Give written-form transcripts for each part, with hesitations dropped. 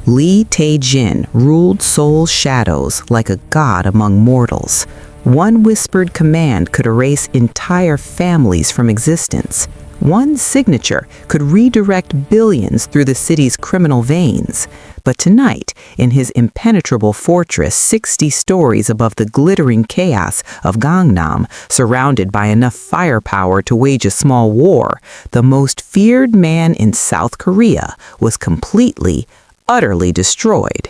Li Tae-jin ruled Seoul's shadows like a god among mortals. One whispered command could erase entire families from existence. One signature could redirect billions through the city's criminal veins. But tonight, in his impenetrable fortress 60 stories above the glittering chaos of Gangnam, surrounded by enough firepower to wage a small war, the most feared man in South Korea was completely, utterly destroyed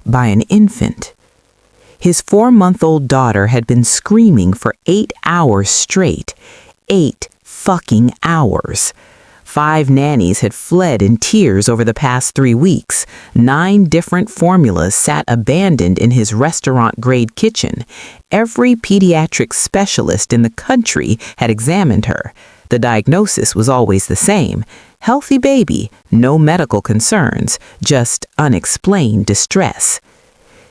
by an infant. His 4-month-old daughter had been screaming for 8 hours straight. 8 fucking hours. 5 nannies had fled in tears over the past 3 weeks. 9 different formulas sat abandoned in his restaurant-grade kitchen. Every pediatric specialist in the country had examined her. The diagnosis was always the same: healthy baby, no medical concerns, just unexplained distress.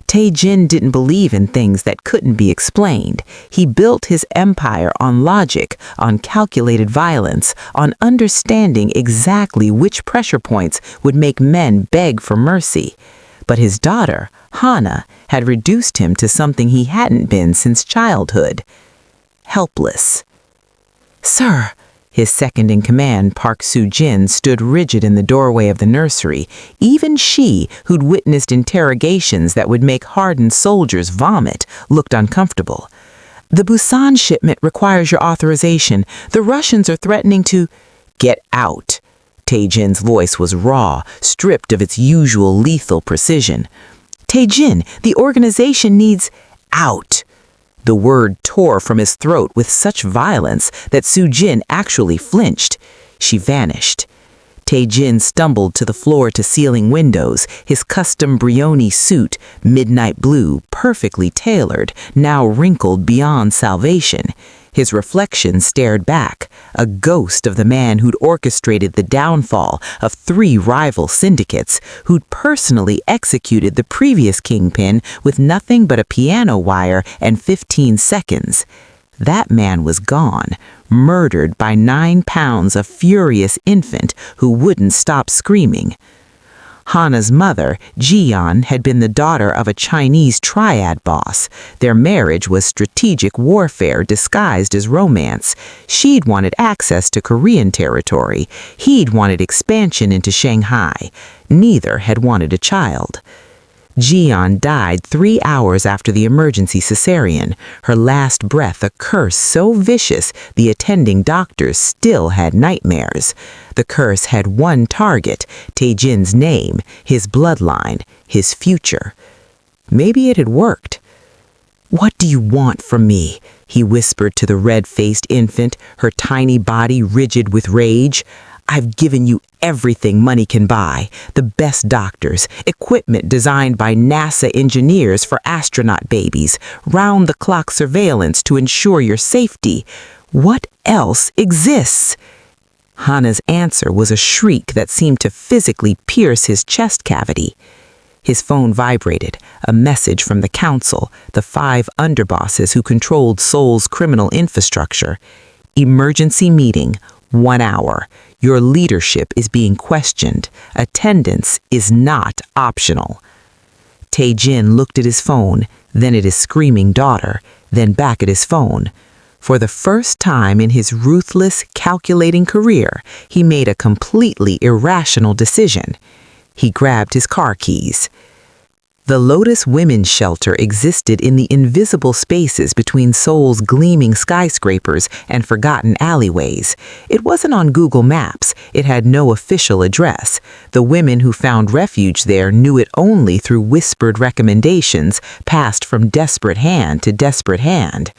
Tae-jin didn't believe in things that couldn't be explained. He built his empire on logic, on calculated violence, on understanding exactly which pressure points would make men beg for mercy. But his daughter, Hana, had reduced him to something he hadn't been since childhood: helpless. "Sir," his second-in-command, Park Soo-jin, stood rigid in the doorway of the nursery. Even she, who'd witnessed interrogations that would make hardened soldiers vomit, looked uncomfortable. "The Busan shipment requires your authorization. The Russians are threatening to—" "Get out." Tae-jin's voice was raw, stripped of its usual lethal precision. "Tae-jin, the organization needs—" "Out." The word tore from his throat with such violence that Soo-jin actually flinched. She vanished. Tae-jin stumbled to the floor-to-ceiling windows, his custom Brioni suit, midnight blue, perfectly tailored, now wrinkled beyond salvation. His reflection stared back, a ghost of the man who'd orchestrated the downfall of 3 rival syndicates, who'd personally executed the previous kingpin with nothing but a piano wire and 15 seconds. That man was gone, murdered by 9 pounds of furious infant who wouldn't stop screaming. Hana's mother, Jiyeon, had been the daughter of a Chinese triad boss. Their marriage was strategic warfare disguised as romance. She'd wanted access to Korean territory. He'd wanted expansion into Shanghai. Neither had wanted a child. Jiyeon died 3 hours after the emergency cesarean, her last breath a curse so vicious the attending doctors still had nightmares. The curse had one target: Tae-jin's name, his bloodline, his future. Maybe it had worked. "What do you want from me?" he whispered to the red-faced infant, her tiny body rigid with rage. "I've given you everything money can buy: the best doctors, equipment designed by NASA engineers for astronaut babies, round-the-clock surveillance to ensure your safety. What else exists?" Hana's answer was a shriek that seemed to physically pierce his chest cavity. His phone vibrated, a message from the council, the 5 underbosses who controlled Seoul's criminal infrastructure. "Emergency meeting, 1 hour. Your leadership is being questioned. Attendance is not optional." Tae-jin looked at his phone, then at his screaming daughter, then back at his phone. For the first time in his ruthless, calculating career, he made a completely irrational decision. He grabbed his car keys. The Lotus Women's Shelter existed in the invisible spaces between Seoul's gleaming skyscrapers and forgotten alleyways. It wasn't on Google Maps. It had no official address. The women who found refuge there knew it only through whispered recommendations passed from desperate hand to desperate hand.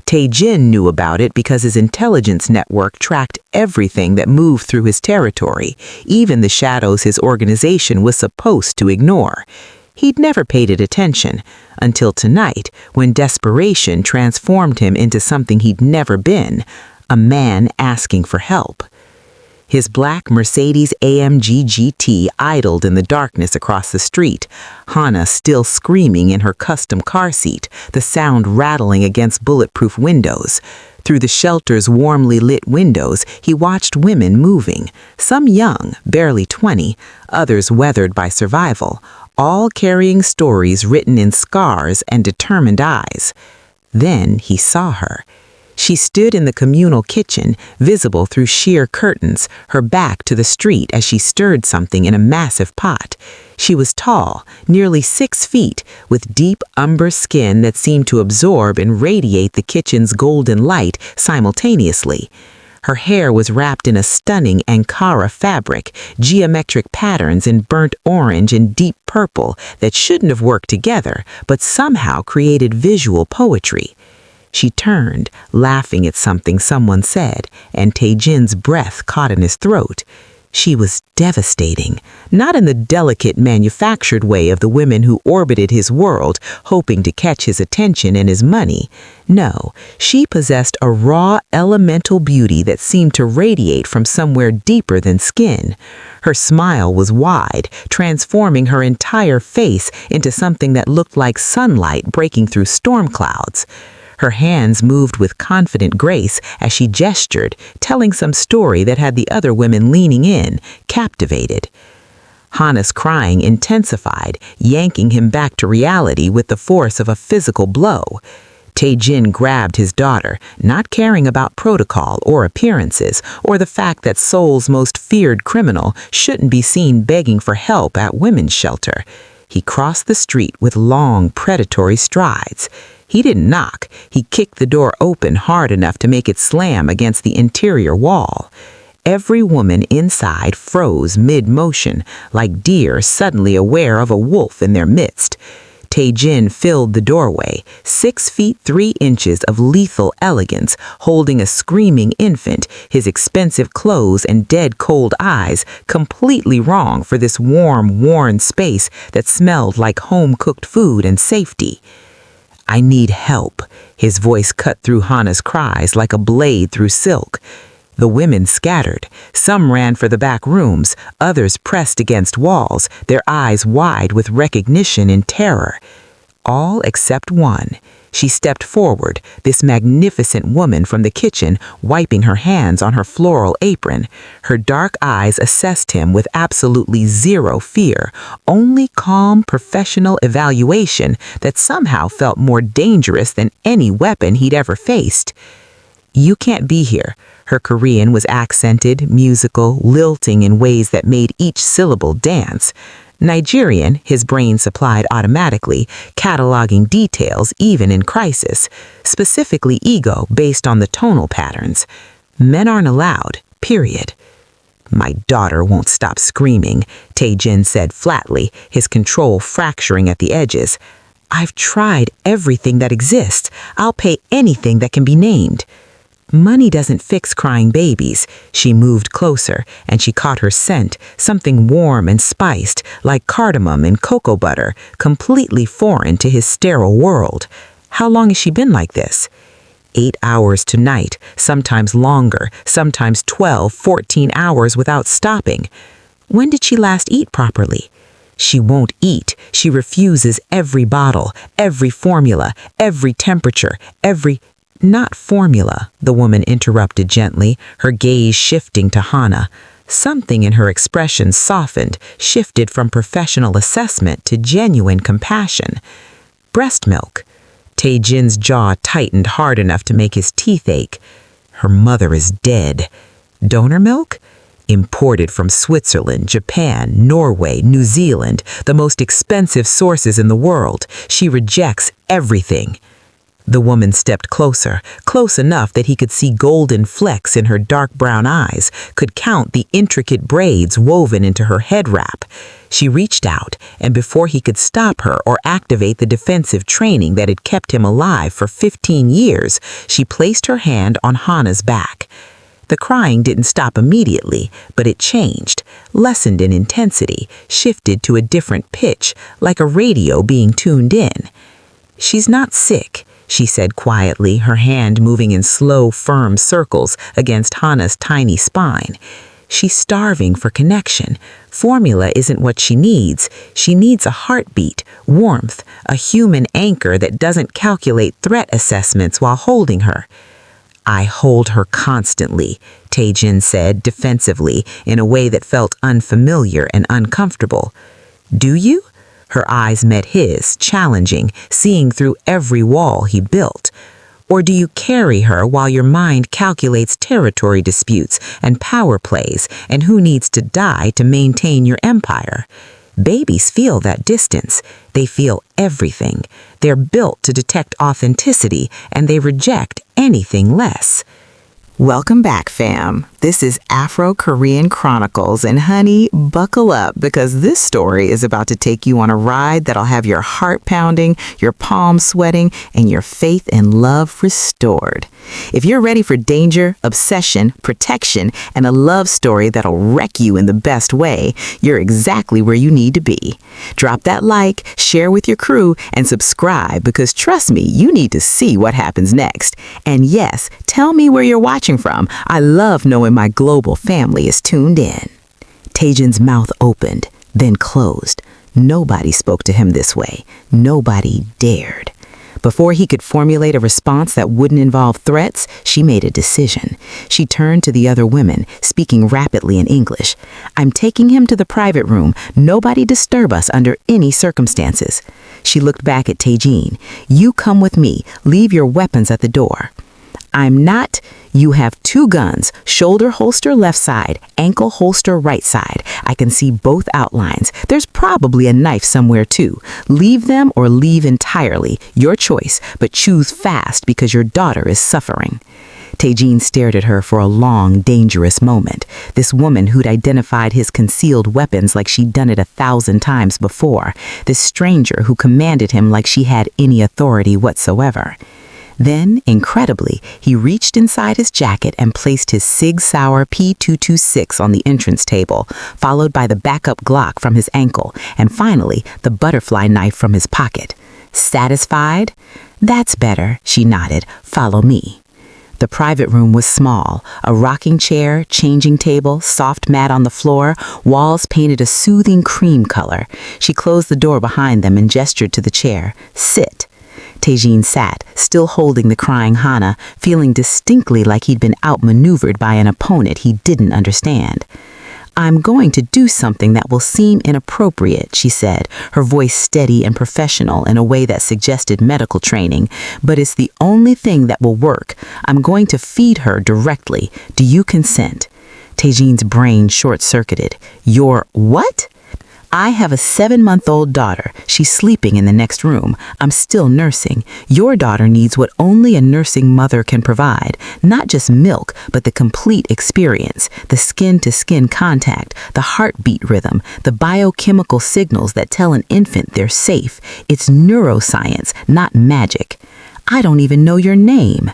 Tae-jin knew about it because his intelligence network tracked everything that moved through his territory, even the shadows his organization was supposed to ignore. He'd never paid it attention, until tonight, when desperation transformed him into something he'd never been: a man asking for help. His black Mercedes AMG GT idled in the darkness across the street, Hana still screaming in her custom car seat, the sound rattling against bulletproof windows. Through the shelter's warmly lit windows, he watched women moving, some young, barely 20, others weathered by survival, all carrying stories written in scars and determined eyes. Then he saw her. She stood in the communal kitchen, visible through sheer curtains, her back to the street as she stirred something in a massive pot. She was tall, nearly 6 feet, with deep umber skin that seemed to absorb and radiate the kitchen's golden light simultaneously. Her hair was wrapped in a stunning Ankara fabric, geometric patterns in burnt orange and deep purple that shouldn't have worked together, but somehow created visual poetry. She turned, laughing at something someone said, and Tae-jin's breath caught in his throat. She was devastating, not in the delicate, manufactured way of the women who orbited his world, hoping to catch his attention and his money. No, she possessed a raw, elemental beauty that seemed to radiate from somewhere deeper than skin. Her smile was wide, transforming her entire face into something that looked like sunlight breaking through storm clouds. Her hands moved with confident grace as she gestured, telling some story that had the other women leaning in, captivated. Hana's crying intensified, yanking him back to reality with the force of a physical blow. Tae-jin grabbed his daughter, not caring about protocol or appearances, or the fact that Seoul's most feared criminal shouldn't be seen begging for help at women's shelter. He crossed the street with long, predatory strides. He didn't knock. He kicked the door open hard enough to make it slam against the interior wall. Every woman inside froze mid-motion, like deer suddenly aware of a wolf in their midst. Tae-jin filled the doorway, 6 feet 3 inches of lethal elegance, holding a screaming infant, his expensive clothes and dead cold eyes completely wrong for this warm, worn space that smelled like home-cooked food and safety. "I need help." His voice cut through Hana's cries like a blade through silk. The women scattered. Some ran for the back rooms, others pressed against walls, their eyes wide with recognition and terror. All except one. She stepped forward, this magnificent woman from the kitchen, wiping her hands on her floral apron. Her dark eyes assessed him with absolutely zero fear, only calm, professional evaluation that somehow felt more dangerous than any weapon he'd ever faced. "You can't be here." Her Korean was accented, musical, lilting in ways that made each syllable dance. Nigerian, his brain supplied automatically, cataloging details even in crisis, specifically ego based on the tonal patterns. "Men aren't allowed, period." "My daughter won't stop screaming," Tae-jin said flatly, his control fracturing at the edges. "I've tried everything that exists. I'll pay anything that can be named." "Money doesn't fix crying babies." She moved closer, and she caught her scent, something warm and spiced, like cardamom and cocoa butter, completely foreign to his sterile world. "How long has she been like this?" 8 hours tonight, sometimes longer, sometimes 12, 14 hours without stopping. "When did she last eat properly?" "She won't eat. She refuses every bottle, every formula, every temperature, every—" "Not formula," the woman interrupted gently, her gaze shifting to Hana. Something in her expression softened, shifted from professional assessment to genuine compassion. "Breast milk." Tae-jin's jaw tightened hard enough to make his teeth ache. "Her mother is dead." "Donor milk?" "Imported from Switzerland, Japan, Norway, New Zealand, the most expensive sources in the world. She rejects everything." The woman stepped closer, close enough that he could see golden flecks in her dark brown eyes, could count the intricate braids woven into her head wrap. She reached out, and before he could stop her or activate the defensive training that had kept him alive for 15 years, she placed her hand on Hana's back. The crying didn't stop immediately, but it changed, lessened in intensity, shifted to a different pitch, like a radio being tuned in. "She's not sick," she said quietly, her hand moving in slow, firm circles against Hana's tiny spine. She's starving for connection. Formula isn't what she needs. She needs a heartbeat, warmth, a human anchor that doesn't calculate threat assessments while holding her. I hold her constantly, Tae-jin said defensively in a way that felt unfamiliar and uncomfortable. Do you? Her eyes met his, challenging, seeing through every wall he built. Or do you carry her while your mind calculates territory disputes and power plays and who needs to die to maintain your empire? Babies feel that distance. They feel everything. They're built to detect authenticity, and they reject anything less. Welcome back, fam. This is Afro-Korean Chronicles, and honey, buckle up because this story is about to take you on a ride that'll have your heart pounding, your palms sweating, and your faith and love restored. If you're ready for danger, obsession, protection, and a love story that'll wreck you in the best way, you're exactly where you need to be. Drop that like, share with your crew, and subscribe because trust me, you need to see what happens next. And yes, tell me where you're watching from. I love knowing my global family is tuned in. Tae-jin's mouth opened, then closed. Nobody spoke to him this way. Nobody dared. Before he could formulate a response that wouldn't involve threats, she made a decision. She turned to the other women, speaking rapidly in English. I'm taking him to the private room. Nobody disturb us under any circumstances. She looked back at Tae-jin. You come with me. Leave your weapons at the door. I'm not. You have 2 guns, shoulder holster left side, ankle holster right side. I can see both outlines. There's probably a knife somewhere too. Leave them or leave entirely. Your choice, but choose fast because your daughter is suffering. Tae-jin stared at her for a long, dangerous moment. This woman who'd identified his concealed weapons like she'd done it 1,000 times before. This stranger who commanded him like she had any authority whatsoever. Then, incredibly, he reached inside his jacket and placed his Sig Sauer P226 on the entrance table, followed by the backup Glock from his ankle, and finally, the butterfly knife from his pocket. Satisfied? That's better, she nodded. Follow me. The private room was small, a rocking chair, changing table, soft mat on the floor, walls painted a soothing cream color. She closed the door behind them and gestured to the chair. Sit. Tae-jin sat, still holding the crying Hana, feeling distinctly like he'd been outmaneuvered by an opponent he didn't understand. I'm going to do something that will seem inappropriate, she said, her voice steady and professional in a way that suggested medical training, but it's the only thing that will work. I'm going to feed her directly. Do you consent? Tae-jin's brain short-circuited. Your what? I have a 7-month-old daughter. She's sleeping in the next room. I'm still nursing. Your daughter needs what only a nursing mother can provide. Not just milk, but the complete experience. The skin-to-skin contact, the heartbeat rhythm, the biochemical signals that tell an infant they're safe. It's neuroscience, not magic. I don't even know your name.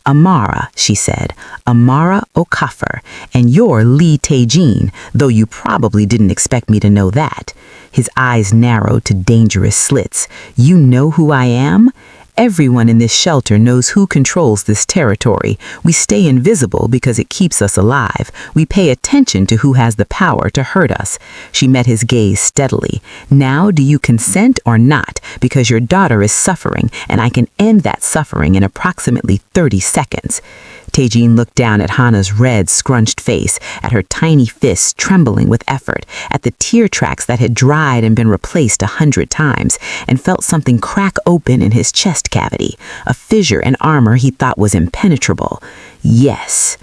Amara, she said, Amara Okafor, and you're Lee Tae-jin, though you probably didn't expect me to know that. His eyes narrowed to dangerous slits. You know who I am? Everyone in this shelter knows who controls this territory. We stay invisible because it keeps us alive. We pay attention to who has the power to hurt us. She met his gaze steadily. Now, do you consent or not? Because your daughter is suffering, and I can end that suffering in approximately 30 seconds. Tae-jin looked down at Hana's red, scrunched face, at her tiny fists trembling with effort, at the tear tracks that had dried and been replaced 100 times, and felt something crack open in his chest cavity, a fissure in armor he thought was impenetrable. Yes.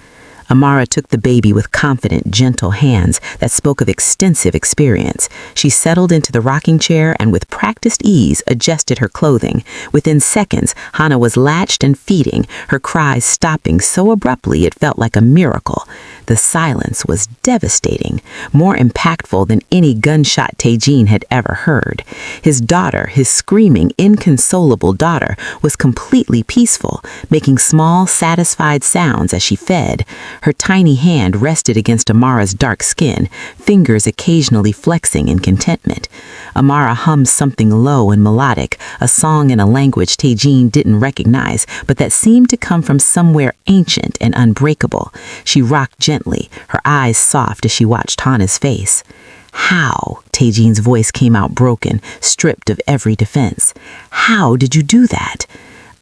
Amara took the baby with confident, gentle hands that spoke of extensive experience. She settled into the rocking chair and with practiced ease adjusted her clothing. Within seconds, Hana was latched and feeding, her cries stopping so abruptly it felt like a miracle. The silence was devastating, more impactful than any gunshot Tae-jin had ever heard. His daughter, his screaming, inconsolable daughter, was completely peaceful, making small, satisfied sounds as she fed. Her tiny hand rested against Amara's dark skin, fingers occasionally flexing in contentment. Amara hummed something low and melodic, a song in a language Taejin didn't recognize, but that seemed to come from somewhere ancient and unbreakable. She rocked gently, her eyes soft as she watched Hana's face. "How?" Taejin's voice came out broken, stripped of every defense. "How did you do that?"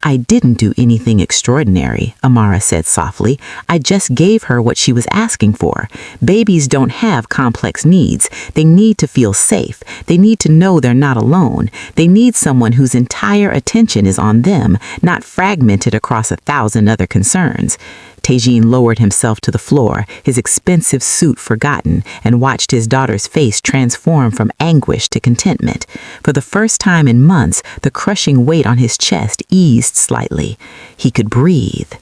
"I didn't do anything extraordinary," Amara said softly. "I just gave her what she was asking for. Babies don't have complex needs. They need to feel safe. They need to know they're not alone. They need someone whose entire attention is on them, not fragmented across 1,000 other concerns." Taejin lowered himself to the floor, his expensive suit forgotten, and watched his daughter's face transform from anguish to contentment. For the first time in months, the crushing weight on his chest eased slightly. He could breathe.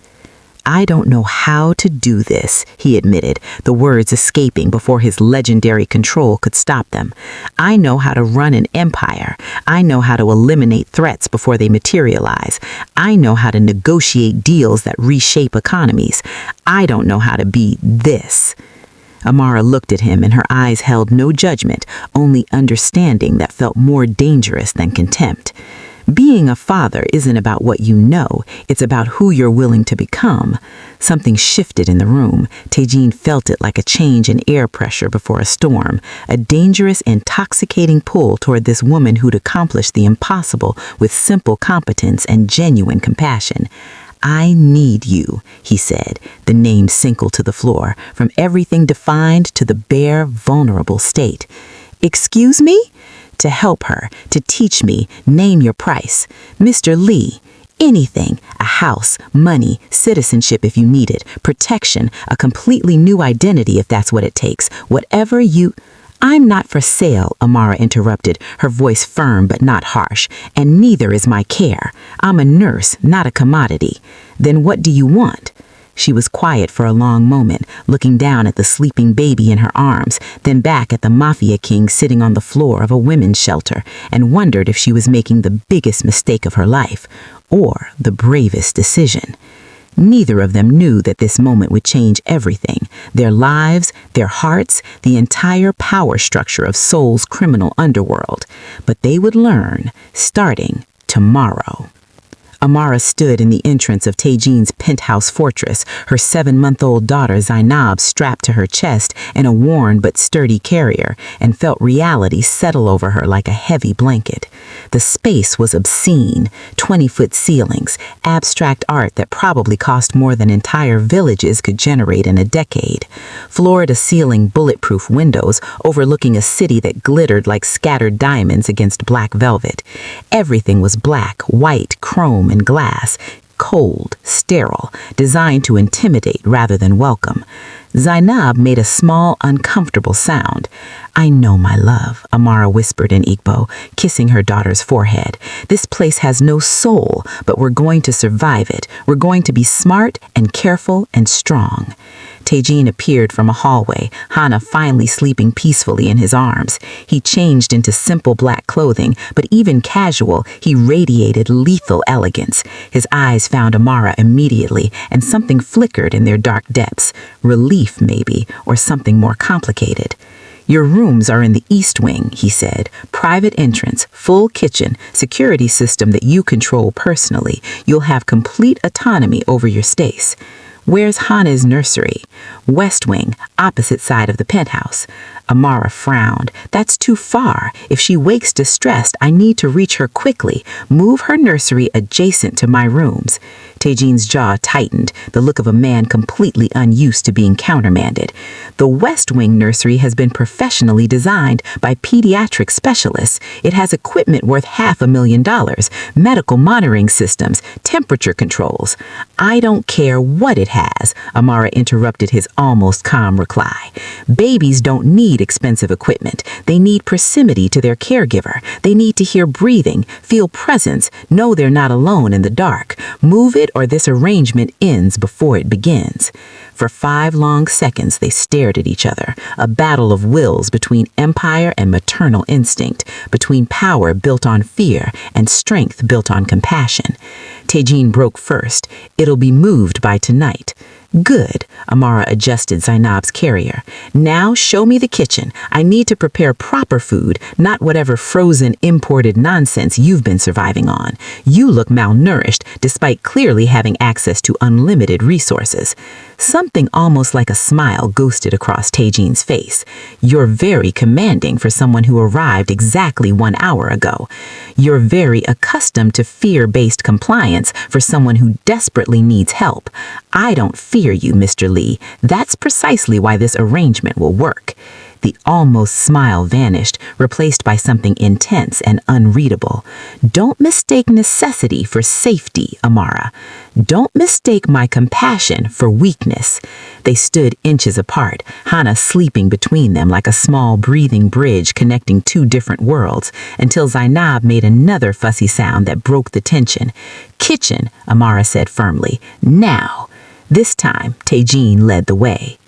"I don't know how to do this," he admitted, the words escaping before his legendary control could stop them. "I know how to run an empire. I know how to eliminate threats before they materialize. I know how to negotiate deals that reshape economies. I don't know how to be this." Amara looked at him, and her eyes held no judgment, only understanding that felt more dangerous than contempt. "Being a father isn't about what you know, it's about who you're willing to become." Something shifted in the room. Taejin felt it like a change in air pressure before a storm, a dangerous, intoxicating pull toward this woman who'd accomplished the impossible with simple competence and genuine compassion. "I need you," he said, the name sinkled to the floor, from everything defined to the bare, vulnerable state. "Excuse me?" "To help her, to teach me, name your price. Mr. Lee, anything, a house, money, citizenship if you need it, protection, a completely new identity if that's what it takes, whatever you—" "I'm not for sale," Amara interrupted, her voice firm but not harsh, "and neither is my care. I'm a nurse, not a commodity." "Then what do you want?" She was quiet for a long moment, looking down at the sleeping baby in her arms, then back at the Mafia king sitting on the floor of a women's shelter, and wondered if she was making the biggest mistake of her life, or the bravest decision. Neither of them knew that this moment would change everything, their lives, their hearts, the entire power structure of Seoul's criminal underworld. But they would learn, starting tomorrow. Amara stood in the entrance of Taejin's penthouse fortress, her 7-month-old daughter Zainab strapped to her chest in a worn but sturdy carrier, and felt reality settle over her like a heavy blanket. The space was obscene, 20-foot ceilings, abstract art that probably cost more than entire villages could generate in a decade. Floor-to-ceiling bulletproof windows overlooking a city that glittered like scattered diamonds against black velvet. Everything was black, white, chrome, and glass, cold, sterile, designed to intimidate rather than welcome. Zainab made a small, uncomfortable sound. "I know, my love," Amara whispered in Igbo, kissing her daughter's forehead. "This place has no soul, but we're going to survive it. We're going to be smart and careful and strong." Taejin appeared from a hallway, Hana finally sleeping peacefully in his arms. He changed into simple black clothing, but even casual, he radiated lethal elegance. His eyes found Amara immediately, and something flickered in their dark depths. Relief, maybe, or something more complicated. "Your rooms are in the East Wing," he said. "Private entrance, full kitchen, security system that you control personally. You'll have complete autonomy over your space." "Where's Hana's nursery?" "West Wing, opposite side of the penthouse." Amara frowned. "That's too far. If she wakes distressed, I need to reach her quickly. Move her nursery adjacent to my rooms." Taejin's jaw tightened, the look of a man completely unused to being countermanded. "The West Wing nursery has been professionally designed by pediatric specialists. It has equipment worth $500,000, medical monitoring systems, temperature controls." "I don't care what it has," Amara interrupted his almost calm reply. "Babies don't need expensive equipment. They need proximity to their caregiver. They need to hear breathing, feel presence, know they're not alone in the dark. Move it or this arrangement ends before it begins." For 5 long seconds they stared at each other, a battle of wills between empire and maternal instinct, between power built on fear and strength built on compassion. Taejin broke first. "It'll be moved by tonight." Good, Amara adjusted Zainab's carrier. Now show me the kitchen. I need to prepare proper food, not whatever frozen imported nonsense you've been surviving on. You look malnourished despite clearly having access to unlimited resources. Something almost like a smile ghosted across Taejean's face. You're very commanding for someone who arrived exactly 1 hour ago. You're very accustomed to fear-based compliance for someone who desperately needs help. I don't fear you, Mr. Lee. That's precisely why this arrangement will work. The almost smile vanished, replaced by something intense and unreadable. Don't mistake necessity for safety, Amara. Don't mistake my compassion for weakness. They stood inches apart, Hana sleeping between them like a small breathing bridge connecting two different worlds, until Zainab made another fussy sound that broke the tension. Kitchen, Amara said firmly. Now. This time, Taejean led the way.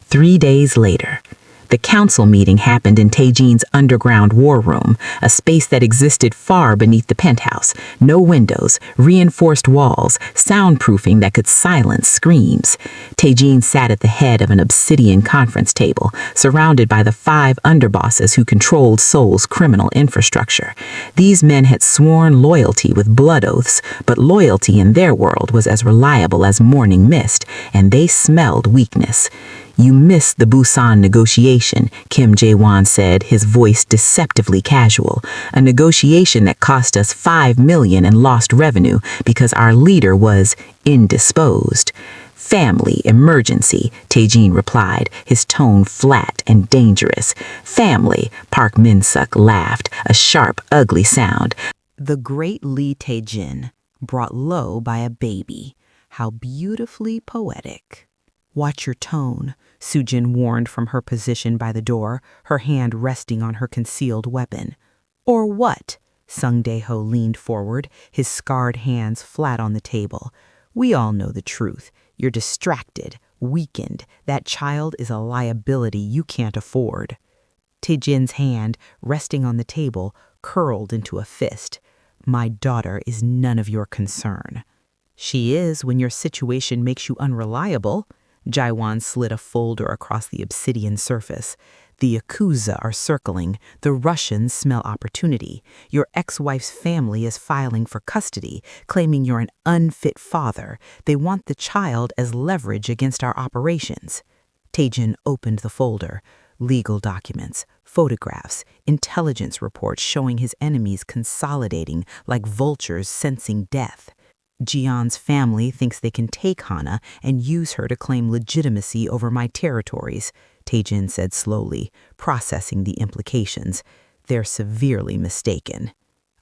3 days later, the council meeting happened in Taejean's underground war room, a space that existed far beneath the penthouse. No windows, reinforced walls, soundproofing that could silence screams. Taejean sat at the head of an obsidian conference table, surrounded by the 5 underbosses who controlled Seoul's criminal infrastructure. These men had sworn loyalty with blood oaths, but loyalty in their world was as reliable as morning mist, and they smelled weakness. You missed the Busan negotiation, Kim Jae-won said, his voice deceptively casual. A negotiation that cost us $5 million and lost revenue because our leader was indisposed. Family emergency, Taejean replied, his tone flat and dangerous. Family, Park Min-suk laughed, a sharp, ugly sound. The great Lee Taejean, brought low by a baby. How beautifully poetic. Watch your tone, Sujin warned from her position by the door, her hand resting on her concealed weapon. Or what? Sung Dae-ho leaned forward, his scarred hands flat on the table. We all know the truth. You're distracted, weakened. That child is a liability you can't afford. Taejin's hand, resting on the table, curled into a fist. My daughter is none of your concern. She is when your situation makes you unreliable. Jae-won slid a folder across the obsidian surface. The Yakuza are circling. The Russians smell opportunity. Your ex-wife's family is filing for custody, claiming you're an unfit father. They want the child as leverage against our operations. Taejean opened the folder. Legal documents, photographs, intelligence reports showing his enemies consolidating like vultures sensing death. Jian's family thinks they can take Hana and use her to claim legitimacy over my territories, Taejean said slowly, processing the implications. They're severely mistaken.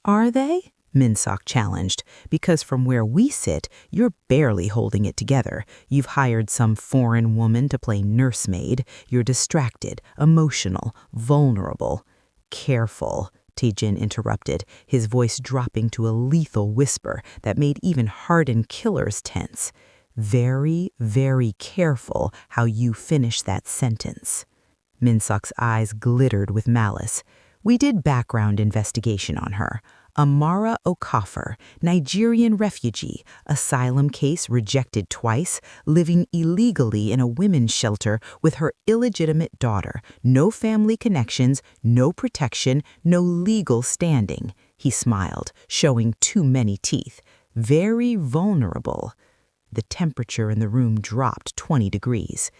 Are they? Min-suk challenged, because from where we sit, you're barely holding it together. You've hired some foreign woman to play nursemaid. You're distracted, emotional, vulnerable. Careful, Taejean interrupted, his voice dropping to a lethal whisper that made even hardened killers tense. Very, very careful how you finish that sentence. Min-suk's eyes glittered with malice. We did background investigation on her. Amara Okafor, Nigerian refugee, asylum case rejected twice, living illegally in a women's shelter with her illegitimate daughter. No family connections, no protection, no legal standing. He smiled, showing too many teeth. Very vulnerable. The temperature in the room dropped 20 degrees.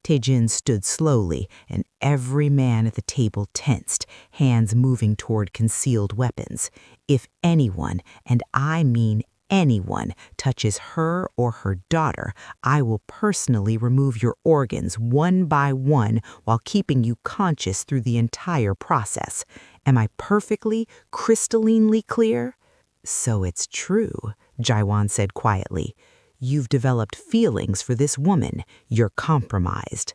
Taejean stood slowly, and every man at the table tensed, hands moving toward concealed weapons. If anyone, and I mean anyone, touches her or her daughter, I will personally remove your organs one by one while keeping you conscious through the entire process. Am I perfectly, crystallinely clear? So it's true, Jae-won said quietly. You've developed feelings for this woman. You're compromised.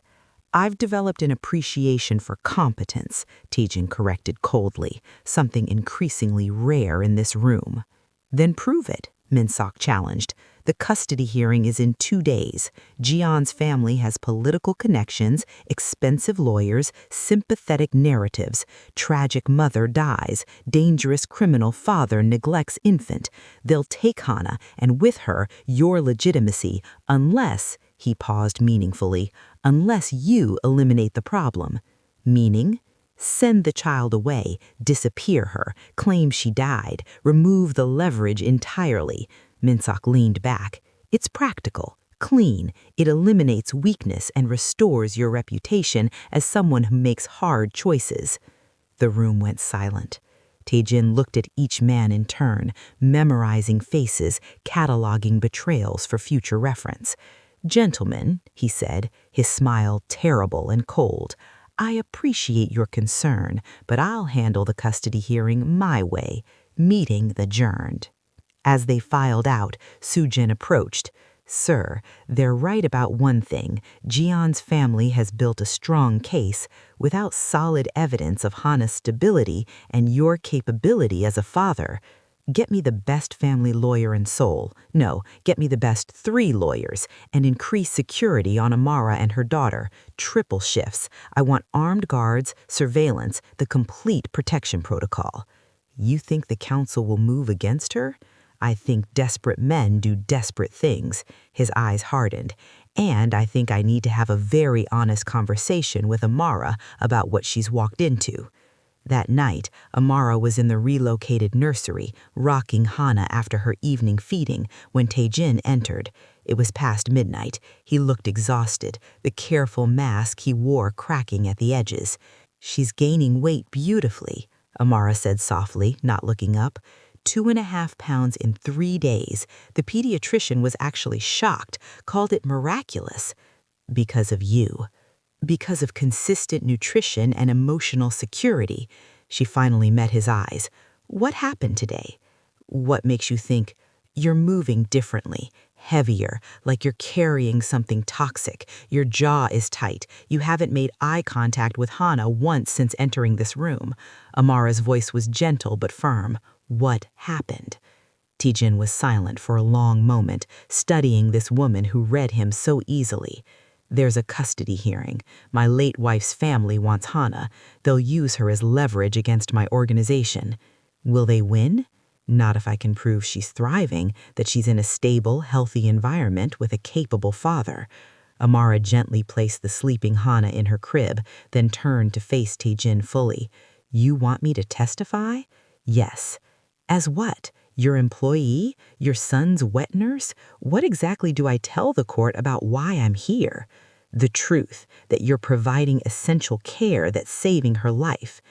I've developed an appreciation for competence, Taejean corrected coldly, something increasingly rare in this room. Then prove it, Min-suk challenged. The custody hearing is in 2 days. Jian's family has political connections, expensive lawyers, sympathetic narratives. Tragic mother dies. Dangerous criminal father neglects infant. They'll take Hana, and with her, your legitimacy, unless, He paused meaningfully. Unless you eliminate the problem. Meaning? Send the child away, disappear her, claim she died, remove the leverage entirely. Minsock leaned back. It's practical, clean. It eliminates weakness and restores your reputation as someone who makes hard choices. The room went silent. Tae-jin looked at each man in turn, memorizing faces, cataloging betrayals for future reference. "Gentlemen," he said, his smile terrible and cold, "I appreciate your concern, but I'll handle the custody hearing my way." Meeting adjourned. As they filed out, Soo-jin approached. "Sir, they're right about one thing. Jian's family has built a strong case. Without solid evidence of Hana's stability and your capability as a father, get me the best family lawyer in Seoul. No, get me the best 3 lawyers and increase security on Amara and her daughter. Triple shifts. I want armed guards, surveillance, the complete protection protocol." "You think the council will move against her?" "I think desperate men do desperate things." His eyes hardened. "And I think I need to have a very honest conversation with Amara about what she's walked into." That night, Amara was in the relocated nursery, rocking Hana after her evening feeding, when Tae-jin entered. It was past midnight. He looked exhausted, the careful mask he wore cracking at the edges. "She's gaining weight beautifully," Amara said softly, not looking up. 2.5 pounds in 3 days. The pediatrician was actually shocked, called it miraculous. "Because of you. Because of consistent nutrition and emotional security." She finally met his eyes. "What happened today?" "What makes you think?" "You're moving differently, heavier, like you're carrying something toxic. Your jaw is tight. You haven't made eye contact with Hana once since entering this room." Amara's voice was gentle but firm. "What happened?" Tae-jin was silent for a long moment, studying this woman who read him so easily. "There's a custody hearing. My late wife's family wants Hana. They'll use her as leverage against my organization." "Will they win?" "Not if I can prove she's thriving, that she's in a stable, healthy environment with a capable father." Amara gently placed the sleeping Hana in her crib, then turned to face Tae-jin fully. "You want me to testify?" "Yes." "As what? Your employee? Your son's wet nurse? What exactly do I tell the court about why I'm here?" "The truth, that you're providing essential care that's saving her life.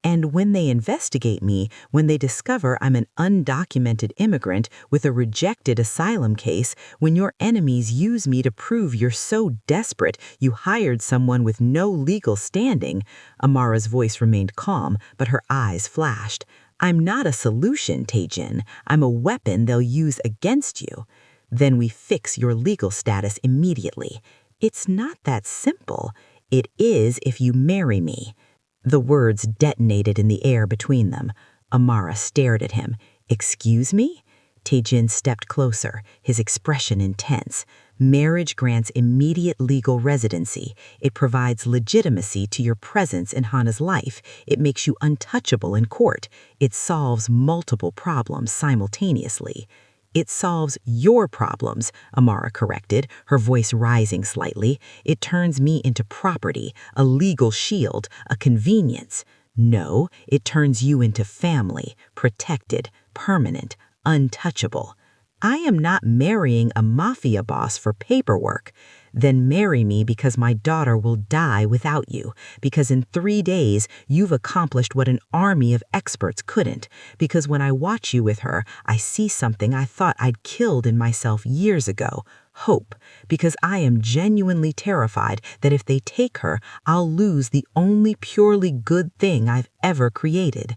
And when they investigate me, when they discover I'm an undocumented immigrant with a rejected asylum case, when your enemies use me to prove you're so desperate you hired someone with no legal standing." Amara's voice remained calm, but her eyes flashed. "I'm not a solution, Tae-jin. I'm a weapon they'll use against you." "Then we fix your legal status immediately." "It's not that simple." "It is if you marry me." The words detonated in the air between them. Amara stared at him. "Excuse me?" Tae-jin stepped closer, his expression intense. "Marriage grants immediate legal residency. It provides legitimacy to your presence in Hana's life. It makes you untouchable in court. It solves multiple problems simultaneously." "It solves your problems," Amara corrected, her voice rising slightly. "It turns me into property, a legal shield, a convenience." "No, it turns you into family, protected, permanent, untouchable." "I am not marrying a mafia boss for paperwork." "Then marry me because my daughter will die without you, because in 3 days you've accomplished what an army of experts couldn't, because when I watch you with her, I see something I thought I'd killed in myself years ago, hope, because I am genuinely terrified that if they take her, I'll lose the only purely good thing I've ever created."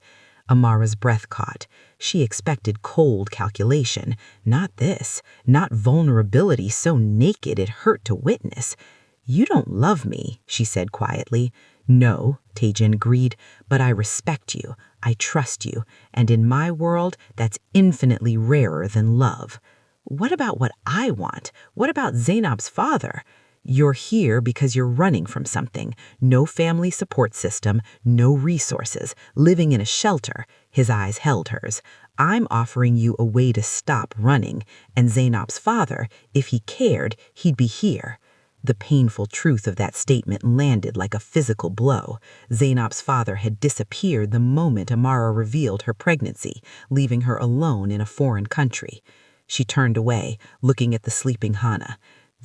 Amara's breath caught. She expected cold calculation. Not this. Not vulnerability so naked it hurt to witness. "You don't love me," she said quietly. "No," Tae-jin agreed, "but I respect you. I trust you. And in my world, that's infinitely rarer than love." "What about what I want? What about Zainab's father?" "You're here because you're running from something. No family support system, no resources, living in a shelter. His eyes held hers. "I'm offering you a way to stop running, and Zainab's father, if he cared, he'd be here." The painful truth of that statement landed like a physical blow. Zainab's father had disappeared the moment Amara revealed her pregnancy, leaving her alone in a foreign country. She turned away, looking at the sleeping Hana.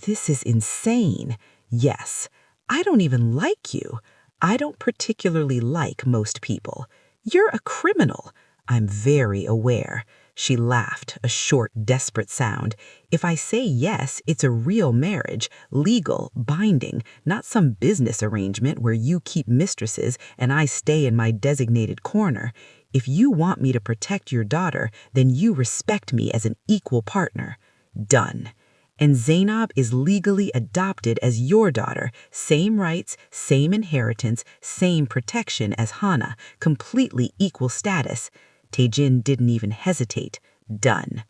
"This is insane." "Yes. I don't even like you. I don't particularly like most people. You're a criminal." "I'm very aware." She laughed, a short, desperate sound. "If I say yes, it's a real marriage, legal, binding, not some business arrangement where you keep mistresses and I stay in my designated corner. If you want me to protect your daughter, then you respect me as an equal partner." "Done. And Zainab is legally adopted as your daughter, same rights, same inheritance, same protection as Hana, completely equal status." Taejin didn't even hesitate. "Done."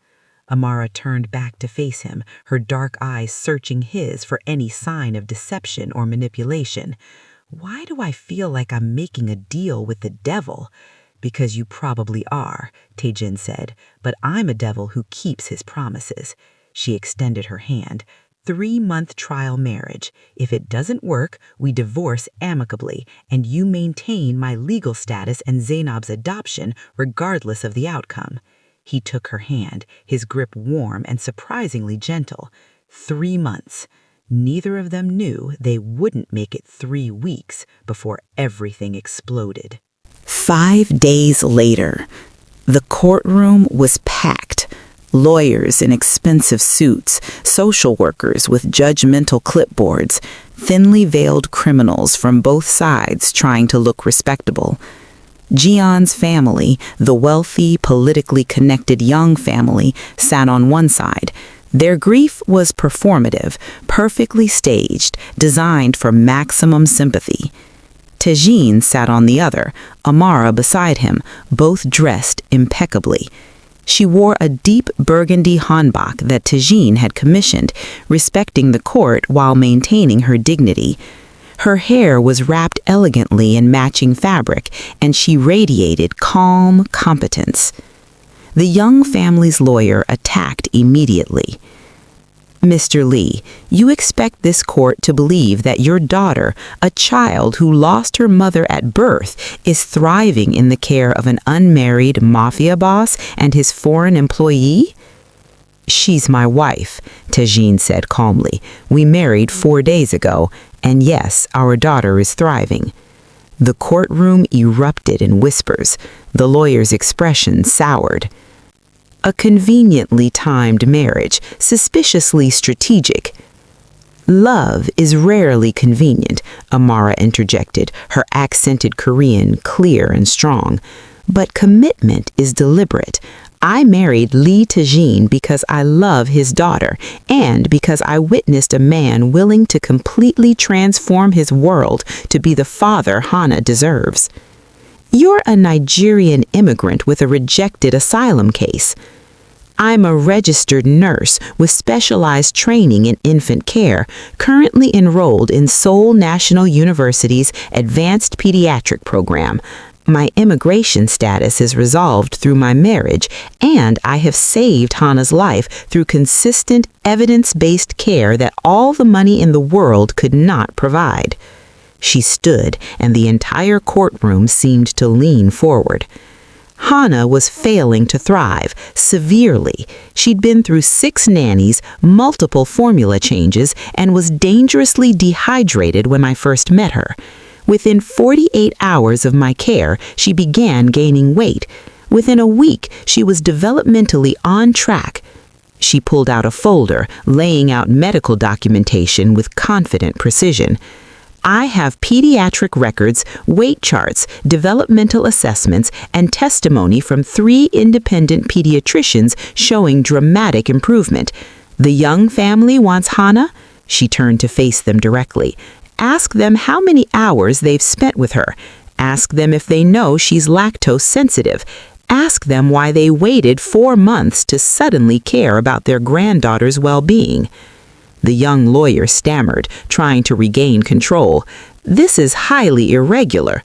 Amara turned back to face him, her dark eyes searching his for any sign of deception or manipulation. "Why do I feel like I'm making a deal with the devil?" "Because you probably are," Taejin said, "but I'm a devil who keeps his promises." She extended her hand. 3-month trial marriage. If it doesn't work, we divorce amicably, and you maintain my legal status and Zainab's adoption regardless of the outcome. He took her hand, his grip warm and surprisingly gentle. 3 months. Neither of them knew they wouldn't make it 3 weeks before everything exploded. 5 days later, the courtroom was packed. Lawyers in expensive suits, social workers with judgmental clipboards, thinly veiled criminals from both sides trying to look respectable. Jian's family, the wealthy, politically connected young family, sat on one side. Their grief was performative, perfectly staged, designed for maximum sympathy. Taejin sat on the other, Amara beside him, both dressed impeccably. She wore a deep burgundy hanbok that Taejin had commissioned, respecting the court while maintaining her dignity. Her hair was wrapped elegantly in matching fabric, and she radiated calm competence. The young family's lawyer attacked immediately. "Mr. Lee, you expect this court to believe that your daughter, a child who lost her mother at birth, is thriving in the care of an unmarried mafia boss and his foreign employee?" "She's my wife," Taejin said calmly. "We married 4 days ago, and yes, our daughter is thriving." The courtroom erupted in whispers. The lawyer's expression soured. "A conveniently timed marriage, suspiciously strategic." "Love is rarely convenient," Amara interjected, her accented Korean clear and strong. "But commitment is deliberate. I married Lee Taejin because I love his daughter and because I witnessed a man willing to completely transform his world to be the father Hana deserves." "You're a Nigerian immigrant with a rejected asylum case." "I'm a registered nurse with specialized training in infant care, currently enrolled in Seoul National University's Advanced Pediatric Program. My immigration status is resolved through my marriage, and I have saved Hana's life through consistent, evidence-based care that all the money in the world could not provide." She stood, and the entire courtroom seemed to lean forward. Hana was failing to thrive, severely. She'd been through 6 nannies, multiple formula changes, and was dangerously dehydrated when I first met her. Within 48 hours of my care, she began gaining weight. Within a week, she was developmentally on track. She pulled out a folder, laying out medical documentation with confident precision. "I have pediatric records, weight charts, developmental assessments, and testimony from 3 independent pediatricians showing dramatic improvement. The young family wants Hana?" She turned to face them directly. "Ask them how many hours they've spent with her. Ask them if they know she's lactose sensitive. Ask them why they waited 4 months to suddenly care about their granddaughter's well-being." The young lawyer stammered, trying to regain control. "This is highly irregular."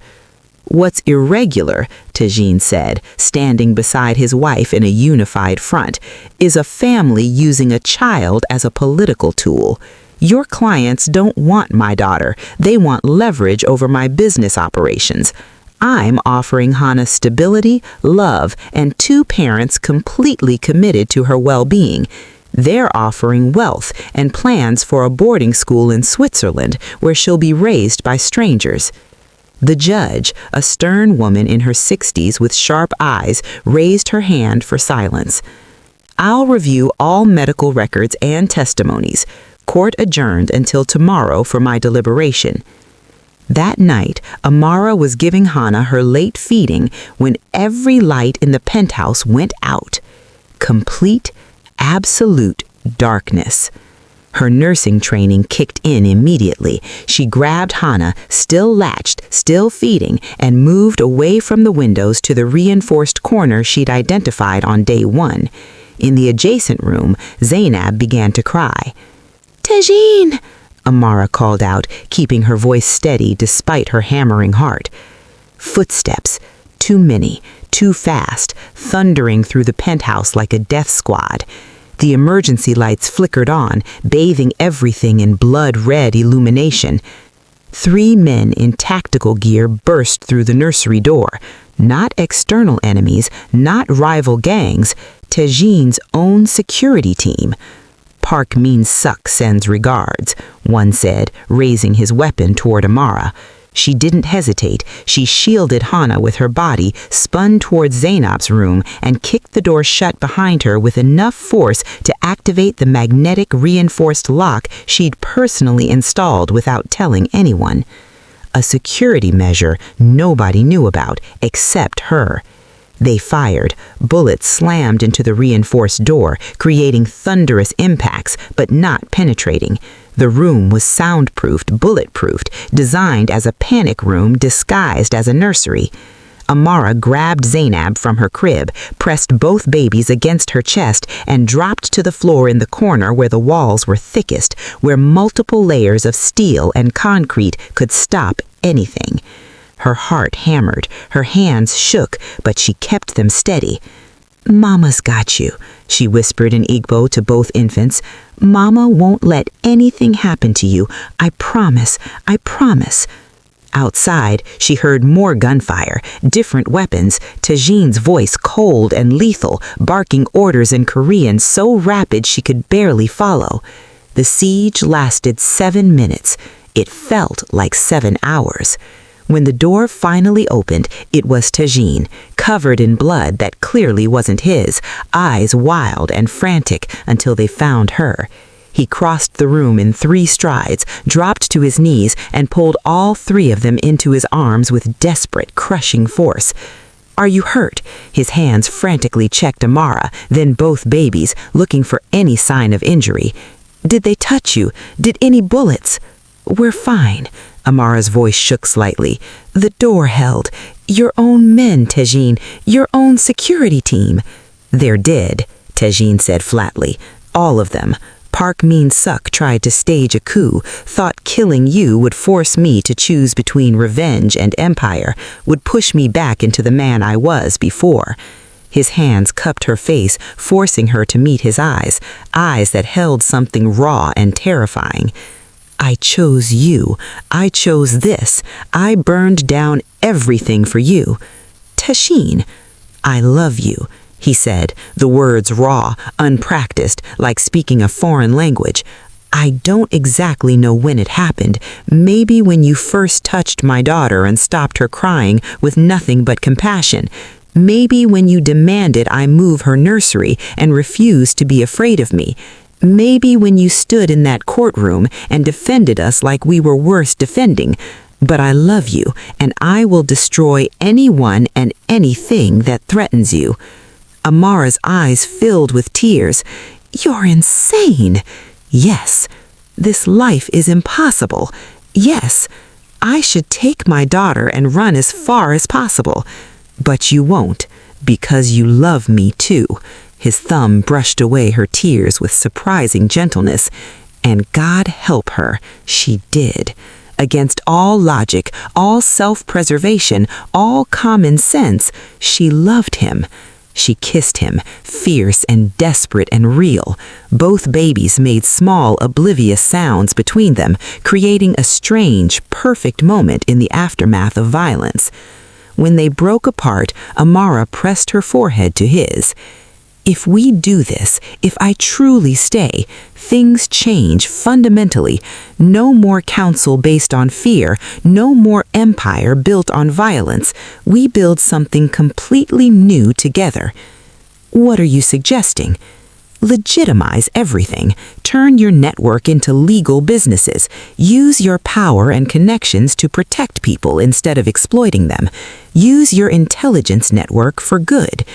What's irregular, Tajin said, standing beside his wife in a unified front, is a family using a child as a political tool. Your clients don't want my daughter. They want leverage over my business operations. I'm offering Hana stability, love, and 2 parents completely committed to her well-being. They're offering wealth and plans for a boarding school in Switzerland where she'll be raised by strangers. The judge, a stern woman in her 60s with sharp eyes, raised her hand for silence. I'll review all medical records and testimonies. Court adjourned until tomorrow for my deliberation. That night, Amara was giving Hana her late feeding when every light in the penthouse went out. Complete, absolute darkness. Her nursing training kicked in immediately. She grabbed Hana, still latched, still feeding, and moved away from the windows to the reinforced corner she'd identified on day 1. In the adjacent room, Zainab began to cry. "Tajin!" Amara called out, keeping her voice steady despite her hammering heart. Footsteps, too many, too fast, thundering through the penthouse like a death squad. The emergency lights flickered on, bathing everything in blood-red illumination. 3 men in tactical gear burst through the nursery door. Not external enemies, not rival gangs, Tajin's own security team. "Park Min Suk sends regards," one said, raising his weapon toward Amara. She didn't hesitate. She shielded Hana with her body, spun toward Zainab's room, and kicked the door shut behind her with enough force to activate the magnetic reinforced lock she'd personally installed without telling anyone. A security measure nobody knew about except her. They fired. Bullets slammed into the reinforced door, creating thunderous impacts, but not penetrating. The room was soundproofed, bulletproofed, designed as a panic room disguised as a nursery. Amara grabbed Zainab from her crib, pressed both babies against her chest, and dropped to the floor in the corner where the walls were thickest, where multiple layers of steel and concrete could stop anything. Her heart hammered, her hands shook, but she kept them steady. "Mama's got you," she whispered in Igbo to both infants. "Mama won't let anything happen to you. I promise, I promise." Outside, she heard more gunfire, different weapons, Tajin's voice cold and lethal, barking orders in Korean so rapid she could barely follow. The siege lasted 7 minutes. It felt like 7 hours. When the door finally opened, it was Tajin, covered in blood that clearly wasn't his, eyes wild and frantic until they found her. He crossed the room in 3 strides, dropped to his knees, and pulled all 3 of them into his arms with desperate, crushing force. "Are you hurt?" His hands frantically checked Amara, then both babies, looking for any sign of injury. "Did they touch you? Did any bullets?" "We're fine." Amara's voice shook slightly. "The door held. Your own men, Tajin. Your own security team." "They're dead," Tajin said flatly. "All of them. Park Min Suk tried to stage a coup, thought killing you would force me to choose between revenge and empire, would push me back into the man I was before." His hands cupped her face, forcing her to meet his eyes, eyes that held something raw and terrifying. "I chose you. I chose this. I burned down everything for you. Tajin, I love you," he said, the words raw, unpracticed, like speaking a foreign language. "I don't exactly know when it happened. Maybe when you first touched my daughter and stopped her crying with nothing but compassion. Maybe when you demanded I move her nursery and refused to be afraid of me. Maybe when you stood in that courtroom and defended us like we were worth defending. But I love you, and I will destroy anyone and anything that threatens you." Amara's eyes filled with tears. "You're insane." "Yes. This life is impossible. Yes. I should take my daughter and run as far as possible. But you won't, because you love me too." His thumb brushed away her tears with surprising gentleness. "And God help her, she did." Against all logic, all self-preservation, all common sense, she loved him. She kissed him, fierce and desperate and real. Both babies made small, oblivious sounds between them, creating a strange, perfect moment in the aftermath of violence. When they broke apart, Amara pressed her forehead to his. If we do this, if I truly stay, things change fundamentally. No more counsel based on fear, no more empire built on violence. We build something completely new together. What are you suggesting? Legitimize everything. Turn your network into legal businesses. Use your power and connections to protect people instead of exploiting them. Use your intelligence network for good.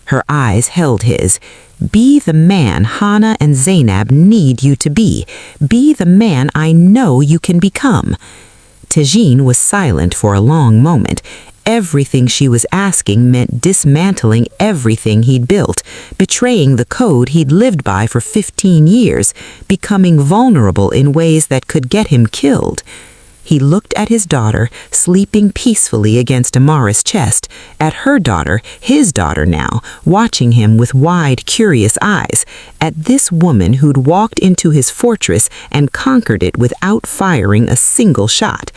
Her eyes held his. Be the man Hana and Zainab need you to be. Be the man I know you can become. Tajin was silent for a long moment. Everything she was asking meant dismantling everything he'd built, betraying the code he'd lived by for 15 years, becoming vulnerable in ways that could get him killed. He looked at his daughter, sleeping peacefully against Amara's chest, at her daughter, his daughter now, watching him with wide, curious eyes, at this woman who'd walked into his fortress and conquered it without firing a single shot.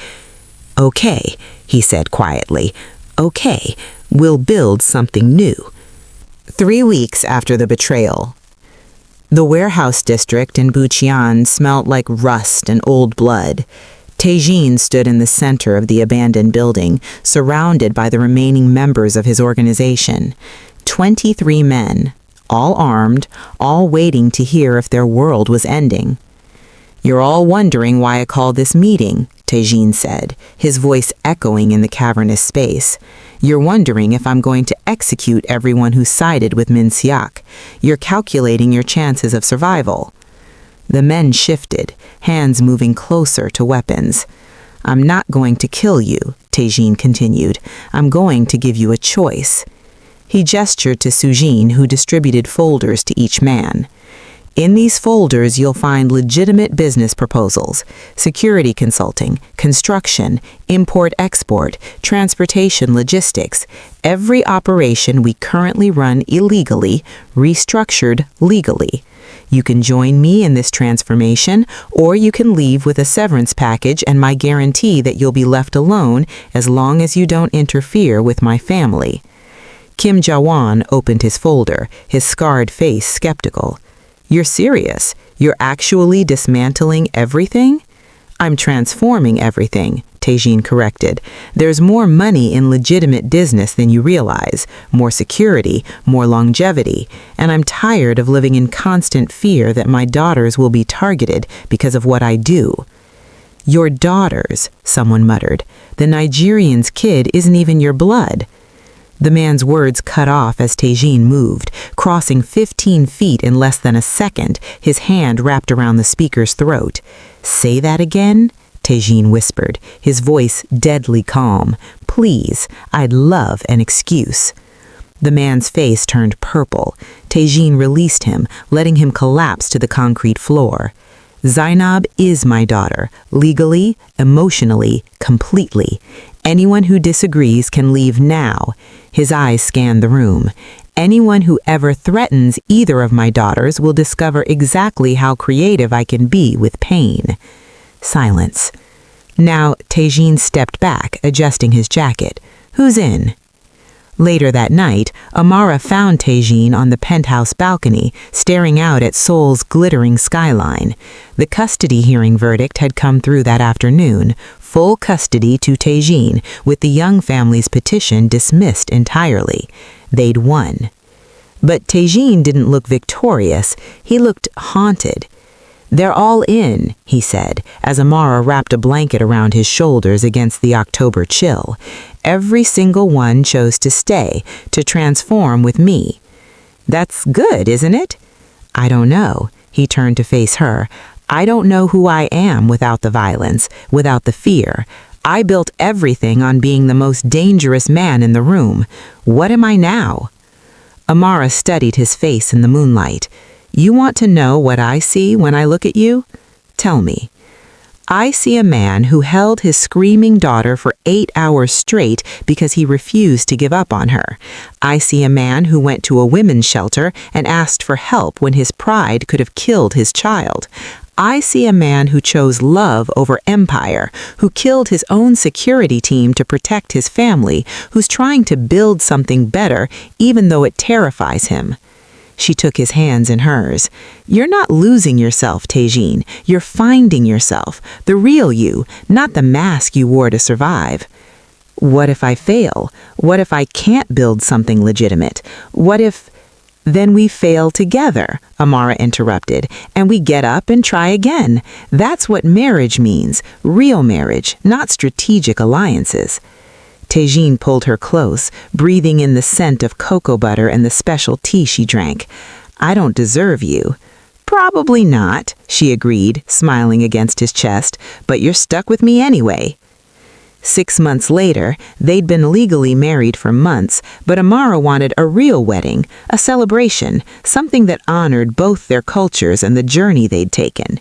Okay, he said quietly. Okay, we'll build something new. 3 weeks after the betrayal. The warehouse district in Buqian smelt like rust and old blood. Tajin stood in the center of the abandoned building, surrounded by the remaining members of his organization. 23 men, all armed, all waiting to hear if their world was ending. You're all wondering why I called this meeting, Tajin said, his voice echoing in the cavernous space. You're wondering if I'm going to execute everyone who sided with Min Siak. You're calculating your chances of survival. The men shifted, hands moving closer to weapons. I'm not going to kill you, Tajin continued. I'm going to give you a choice. He gestured to Sujin, who distributed folders to each man. In these folders, you'll find legitimate business proposals, security consulting, construction, import-export, transportation logistics, every operation we currently run illegally, restructured legally. You can join me in this transformation, or you can leave with a severance package and my guarantee that you'll be left alone as long as you don't interfere with my family. Kim Jawan opened his folder, his scarred face skeptical. You're serious? You're actually dismantling everything? I'm transforming everything, Tajin corrected. There's more money in legitimate business than you realize, more security, more longevity, and I'm tired of living in constant fear that my daughters will be targeted because of what I do. Your daughters, someone muttered. The Nigerian's kid isn't even your blood. The man's words cut off as Tajin moved, crossing 15 feet in less than a second, his hand wrapped around the speaker's throat. Say that again? Tajin whispered, his voice deadly calm. Please, I'd love an excuse. The man's face turned purple. Tajin released him, letting him collapse to the concrete floor. Zainab is my daughter, legally, emotionally, completely. Anyone who disagrees can leave now. His eyes scanned the room. Anyone who ever threatens either of my daughters will discover exactly how creative I can be with pain. Silence. Now, Tajin stepped back, adjusting his jacket. Who's in? Later that night, Amara found Tajin on the penthouse balcony, staring out at Seoul's glittering skyline. The custody hearing verdict had come through that afternoon, full custody to Tajin, with the Young family's petition dismissed entirely. They'd won. But Tajin didn't look victorious. He looked haunted. They're all in, he said, as Amara wrapped a blanket around his shoulders against the October chill. Every single one chose to stay, to transform with me. That's good, isn't it? I don't know. He turned to face her. I don't know who I am without the violence, without the fear. I built everything on being the most dangerous man in the room. What am I now? Amara studied his face in the moonlight. You want to know what I see when I look at you? Tell me. I see a man who held his screaming daughter for 8 hours straight because he refused to give up on her. I see a man who went to a women's shelter and asked for help when his pride could have killed his child. I see a man who chose love over empire, who killed his own security team to protect his family, who's trying to build something better even though it terrifies him. She took his hands in hers. You're not losing yourself, Taejin. You're finding yourself, the real you, not the mask you wore to survive. What if I fail? What if I can't build something legitimate? What if... Then we fail together, Amara interrupted, and we get up and try again. That's what marriage means, real marriage, not strategic alliances. Taejin pulled her close, breathing in the scent of cocoa butter and the special tea she drank. I don't deserve you. Probably not, she agreed, smiling against his chest, but you're stuck with me anyway. 6 months later, they'd been legally married for months, but Amara wanted a real wedding, a celebration, something that honored both their cultures and the journey they'd taken.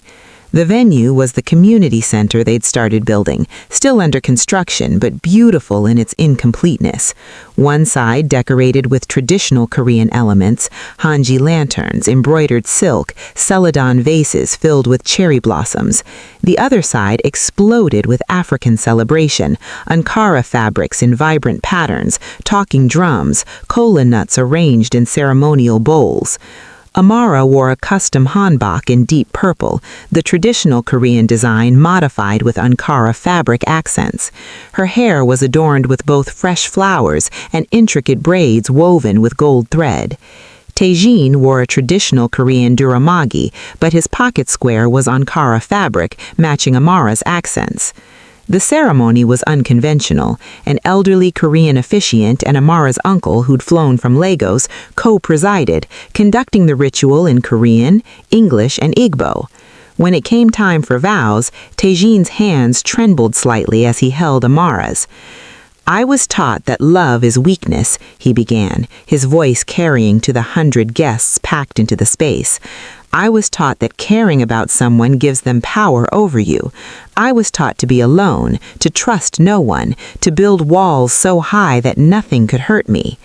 The venue was the community center they'd started building, still under construction but beautiful in its incompleteness. One side decorated with traditional Korean elements, hanji lanterns, embroidered silk, celadon vases filled with cherry blossoms. The other side exploded with African celebration, Ankara fabrics in vibrant patterns, talking drums, kola nuts arranged in ceremonial bowls. Amara wore a custom hanbok in deep purple, the traditional Korean design modified with Ankara fabric accents. Her hair was adorned with both fresh flowers and intricate braids woven with gold thread. Taejin wore a traditional Korean duramagi, but his pocket square was Ankara fabric, matching Amara's accents. The ceremony was unconventional. An elderly Korean officiant and Amara's uncle, who'd flown from Lagos, co-presided, conducting the ritual in Korean, English, and Igbo. When it came time for vows, Taejin's hands trembled slightly as he held Amara's. I was taught that love is weakness, he began, his voice carrying to the 100 guests packed into the space. I was taught that caring about someone gives them power over you. I was taught to be alone, to trust no one, to build walls so high that nothing could hurt me.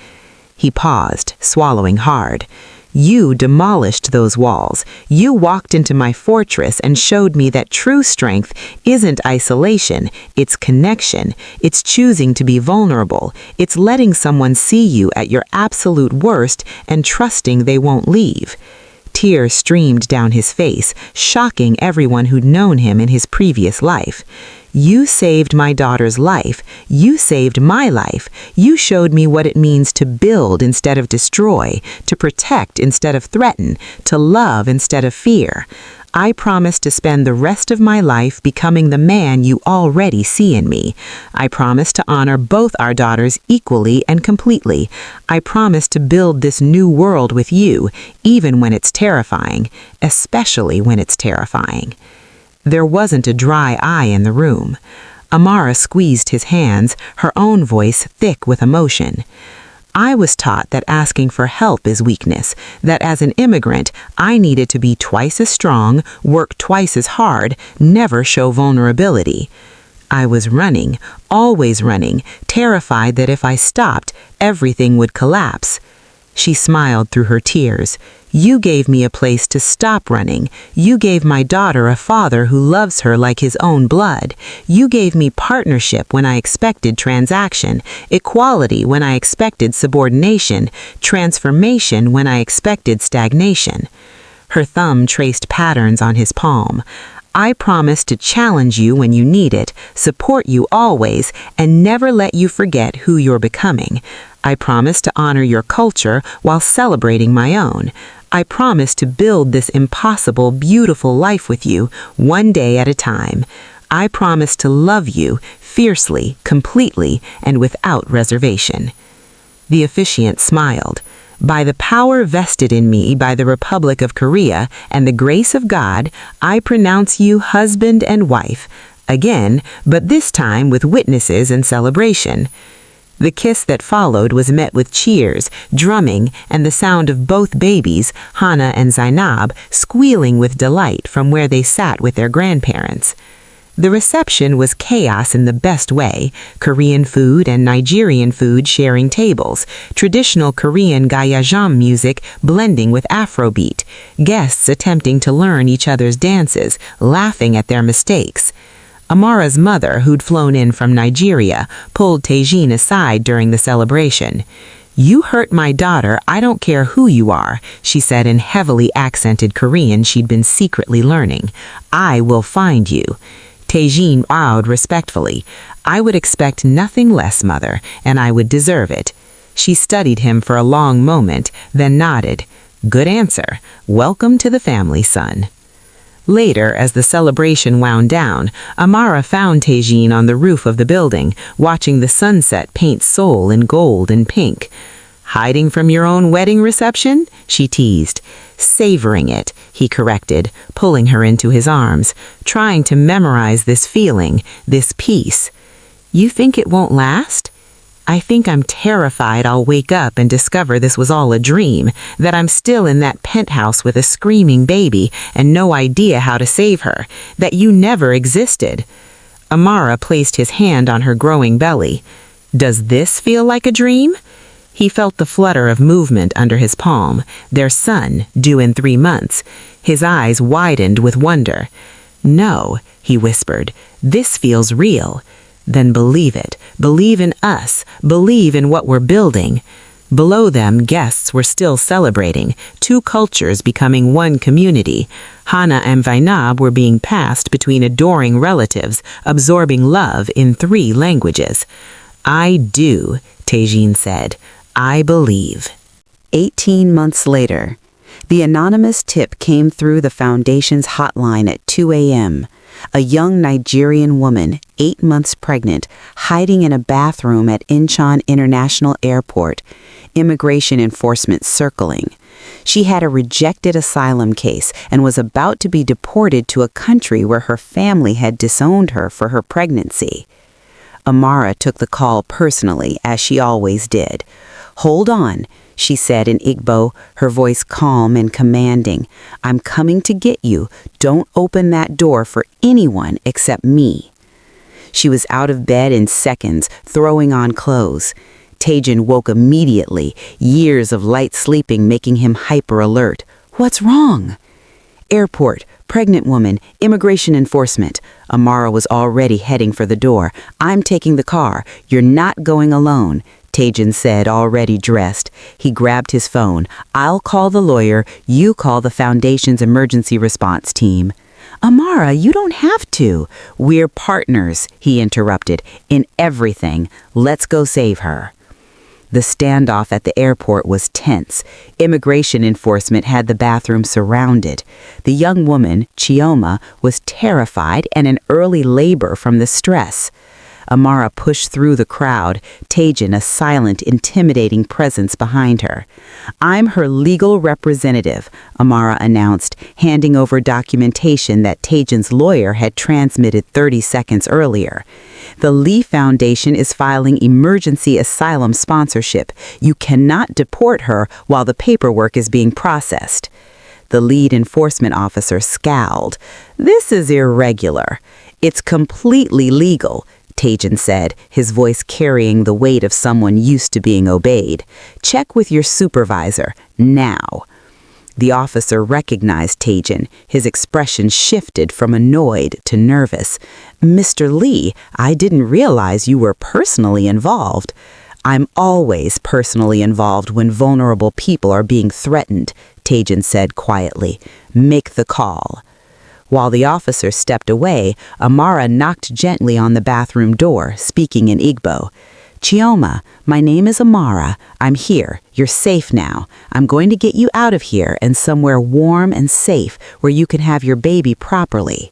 He paused, swallowing hard. You demolished those walls. You walked into my fortress and showed me that true strength isn't isolation, it's connection. It's choosing to be vulnerable. It's letting someone see you at your absolute worst and trusting they won't leave. Tears streamed down his face, shocking everyone who'd known him in his previous life. You saved my daughter's life. You saved my life. You showed me what it means to build instead of destroy, to protect instead of threaten, to love instead of fear. I promise to spend the rest of my life becoming the man you already see in me. I promise to honor both our daughters equally and completely. I promise to build this new world with you, even when it's terrifying, especially when it's terrifying. There wasn't a dry eye in the room. Amara squeezed his hands, her own voice thick with emotion. I was taught that asking for help is weakness, that as an immigrant, I needed to be twice as strong, work twice as hard, never show vulnerability. I was running, always running, terrified that if I stopped, everything would collapse. She smiled through her tears. You gave me a place to stop running. You gave my daughter a father who loves her like his own blood. You gave me partnership when I expected transaction, equality when I expected subordination, transformation when I expected stagnation. Her thumb traced patterns on his palm. I promise to challenge you when you need it, support you always, and never let you forget who you're becoming. I promise to honor your culture while celebrating my own. I promise to build this impossible, beautiful life with you, one day at a time. I promise to love you fiercely, completely, and without reservation. The officiant smiled. By the power vested in me by the Republic of Korea and the grace of God, I pronounce you husband and wife. Again, but this time with witnesses and celebration. The kiss that followed was met with cheers, drumming, and the sound of both babies, Hana and Zainab, squealing with delight from where they sat with their grandparents. The reception was chaos in the best way, Korean food and Nigerian food sharing tables, traditional Korean gayajam music blending with Afrobeat, guests attempting to learn each other's dances, laughing at their mistakes. Amara's mother, who'd flown in from Nigeria, pulled Taejin aside during the celebration. "You hurt my daughter, I don't care who you are," she said in heavily accented Korean she'd been secretly learning. "I will find you." Taejin bowed respectfully. "I would expect nothing less, mother, and I would deserve it." She studied him for a long moment, then nodded. "Good answer. Welcome to the family, son." Later, as the celebration wound down, Amara found Taejin on the roof of the building, watching the sunset paint Seoul in gold and pink. "Hiding from your own wedding reception?" she teased. "Savoring it," he corrected, pulling her into his arms, trying to memorize this feeling, this peace. "You think it won't last?" "I think I'm terrified I'll wake up and discover this was all a dream, that I'm still in that penthouse with a screaming baby and no idea how to save her, that you never existed." Amara placed his hand on her growing belly. "Does this feel like a dream?" He felt the flutter of movement under his palm, their son, due in 3 months. His eyes widened with wonder. "No," he whispered, "this feels real." "Then believe it. Believe in us. Believe in what we're building." Below them, guests were still celebrating, 2 cultures becoming one community. Hana and Vainab were being passed between adoring relatives, absorbing love in 3 languages. "I do," Taejin said. "I believe." 18 months later, the anonymous tip came through the Foundation's hotline at 2 a.m. A young Nigerian woman, 8 months pregnant, hiding in a bathroom at Incheon International Airport, immigration enforcement circling. She had a rejected asylum case and was about to be deported to a country where her family had disowned her for her pregnancy. Amara took the call personally, as she always did. "Hold on," she said in Igbo, her voice calm and commanding. "I'm coming to get you. Don't open that door for anyone except me." She was out of bed in seconds, throwing on clothes. Taejin woke immediately, years of light sleeping making him hyper-alert. "What's wrong?" "Airport, pregnant woman, immigration enforcement." Amara was already heading for the door. "I'm taking the car. You're not going alone," Taejin said, already dressed. He grabbed his phone. "I'll call the lawyer. You call the Foundation's emergency response team." "Amara, you don't have to." "We're partners," he interrupted, "in everything. Let's go save her." The standoff at the airport was tense. Immigration enforcement had the bathroom surrounded. The young woman, Chioma, was terrified and in early labor from the stress. Amara pushed through the crowd, Taejin a silent, intimidating presence behind her. "I'm her legal representative," Amara announced, handing over documentation that Taejin's lawyer had transmitted 30 seconds earlier. "The Lee Foundation is filing emergency asylum sponsorship. You cannot deport her while the paperwork is being processed." The lead enforcement officer scowled. "This is irregular." "It's completely legal," Taejin said, his voice carrying the weight of someone used to being obeyed. "Check with your supervisor, now." The officer recognized Taejin. His expression shifted from annoyed to nervous. "Mr. Lee, I didn't realize you were personally involved." "I'm always personally involved when vulnerable people are being threatened," Taejin said quietly. "Make the call." While the officer stepped away, Amara knocked gently on the bathroom door, speaking in Igbo. "Chioma, my name is Amara. I'm here. You're safe now. I'm going to get you out of here and somewhere warm and safe where you can have your baby properly."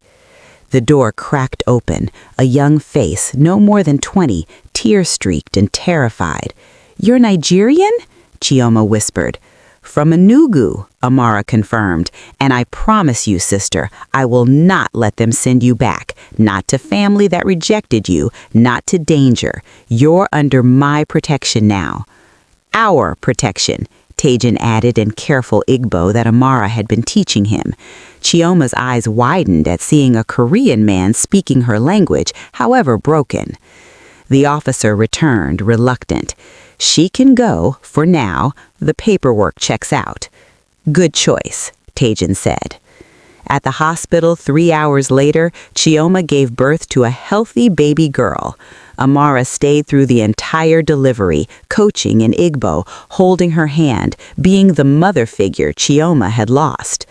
The door cracked open, a young face, no more than 20, tear-streaked and terrified. "You're Nigerian?" Chioma whispered. "From Enugu," Amara confirmed, "and I promise you, sister, I will not let them send you back, not to family that rejected you, not to danger. You're under my protection now." "Our protection," Taejin added in careful Igbo that Amara had been teaching him. Chioma's eyes widened at seeing a Korean man speaking her language, however broken. The officer returned, reluctant. She can go, for now. The paperwork checks out. Good choice, Taejin said. At the hospital 3 hours later, Chioma gave birth to a healthy baby girl. Amara stayed through the entire delivery, coaching in Igbo, holding her hand, being the mother figure Chioma had lost.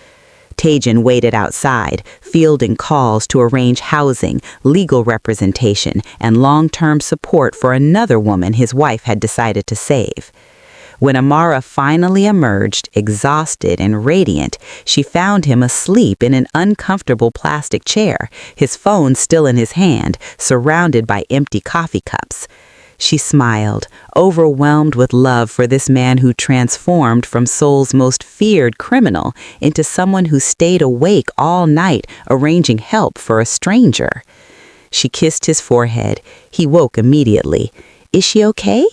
Taejin waited outside, fielding calls to arrange housing, legal representation, and long-term support for another woman his wife had decided to save. When Amara finally emerged, exhausted and radiant, she found him asleep in an uncomfortable plastic chair, his phone still in his hand, surrounded by empty coffee cups. She smiled, overwhelmed with love for this man who transformed from Seoul's most feared criminal into someone who stayed awake all night arranging help for a stranger. She kissed his forehead. He woke immediately. "Is she okay?"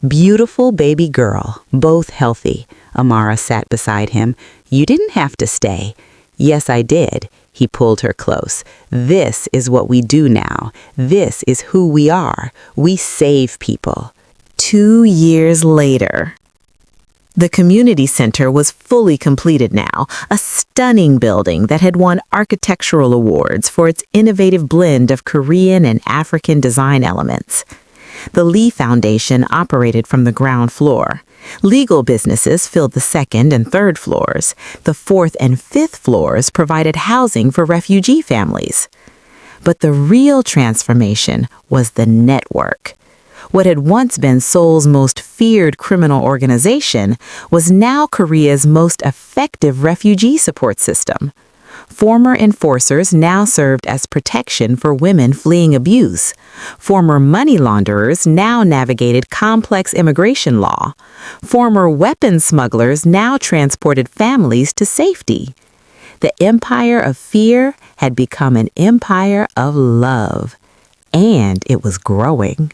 "Beautiful baby girl, both healthy." Amara sat beside him. "You didn't have to stay." "Yes, I did." He pulled her close. "This is what we do now. This is who we are. We save people." 2 years later. The community center was fully completed now, a stunning building that had won architectural awards for its innovative blend of Korean and African design elements. The Lee Foundation operated from the ground floor. Legal businesses filled the second and third floors. The fourth and fifth floors provided housing for refugee families. But the real transformation was the network. What had once been Seoul's most feared criminal organization was now Korea's most effective refugee support system. Former enforcers now served as protection for women fleeing abuse. Former money launderers now navigated complex immigration law. Former weapons smugglers now transported families to safety. The empire of fear had become an empire of love, and it was growing.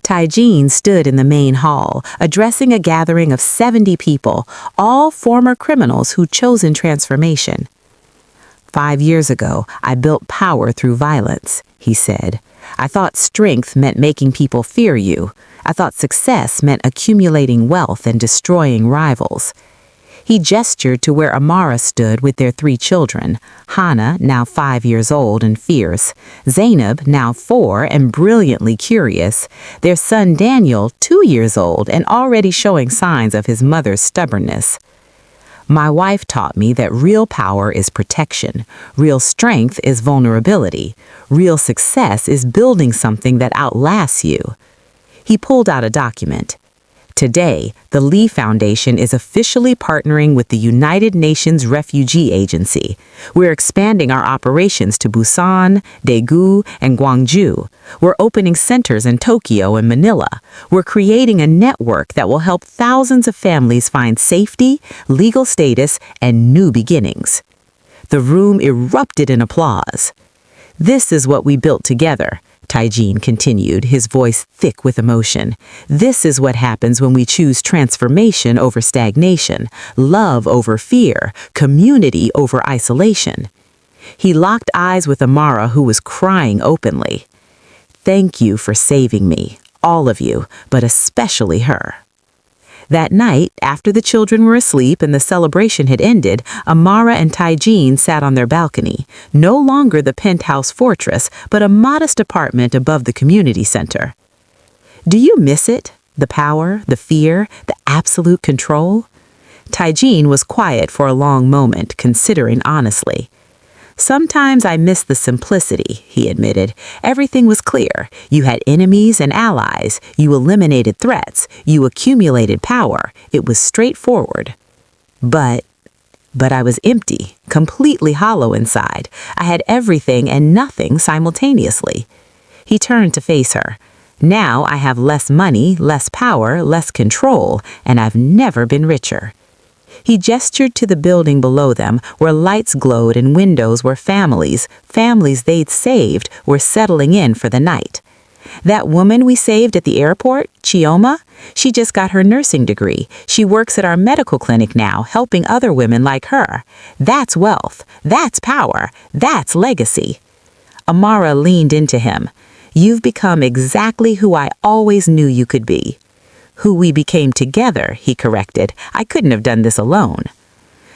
Taejin stood in the main hall, addressing a gathering of 70 people, all former criminals who'd chosen transformation. "5 years ago, I built power through violence," he said. "I thought strength meant making people fear you. I thought success meant accumulating wealth and destroying rivals." He gestured to where Amara stood with their 3 children, Hana, now 5 years old and fierce, Zainab, now 4 and brilliantly curious, their son Daniel, 2 years old and already showing signs of his mother's stubbornness. "My wife taught me that real power is protection, real strength is vulnerability, real success is building something that outlasts you." He pulled out a document. "Today, the Lee Foundation is officially partnering with the United Nations Refugee Agency. We're expanding our operations to Busan, Daegu, and Gwangju. We're opening centers in Tokyo and Manila. We're creating a network that will help thousands of families find safety, legal status, and new beginnings." The room erupted in applause. "This is what we built together," Taejin continued, his voice thick with emotion. "This is what happens when we choose transformation over stagnation, love over fear, community over isolation." He locked eyes with Amara, who was crying openly. "Thank you for saving me, all of you, but especially her." That night, after the children were asleep and the celebration had ended, Amara and Taejin sat on their balcony, no longer the penthouse fortress, but a modest apartment above the community center. "Do you miss it? The power, the fear, the absolute control?" Taejin was quiet for a long moment, considering honestly. "Sometimes I miss the simplicity," he admitted. "Everything was clear. You had enemies and allies. You eliminated threats. You accumulated power. It was straightforward. But I was empty, completely hollow inside. I had everything and nothing simultaneously." He turned to face her. "Now I have less money, less power, less control, and I've never been richer." He gestured to the building below them, where lights glowed and windows where families they'd saved, were settling in for the night. "That woman we saved at the airport, Chioma, She just got her nursing degree. She works at our medical clinic now, helping other women like her. That's wealth. That's power. That's legacy. Amara leaned into him. You've become exactly who I always knew you could be. Who we became together, he corrected. I couldn't have done this alone.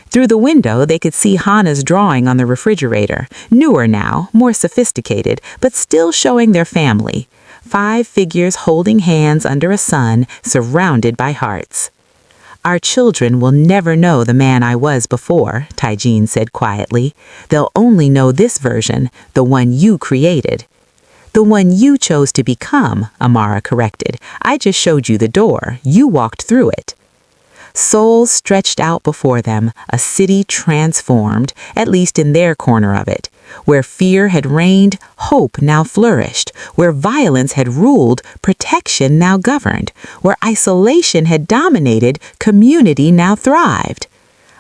Through the window, they could see Hannah's drawing on the refrigerator, newer now, more sophisticated, but still showing their family. 5 figures holding hands under a sun, surrounded by hearts. Our children will never know the man I was before, Taijin said quietly. They'll only know this version, the one you created. The one you chose to become, Amara corrected. I just showed you the door. You walked through it. Souls stretched out before them, a city transformed, at least in their corner of it. Where fear had reigned, hope now flourished. Where violence had ruled, protection now governed. Where isolation had dominated, community now thrived.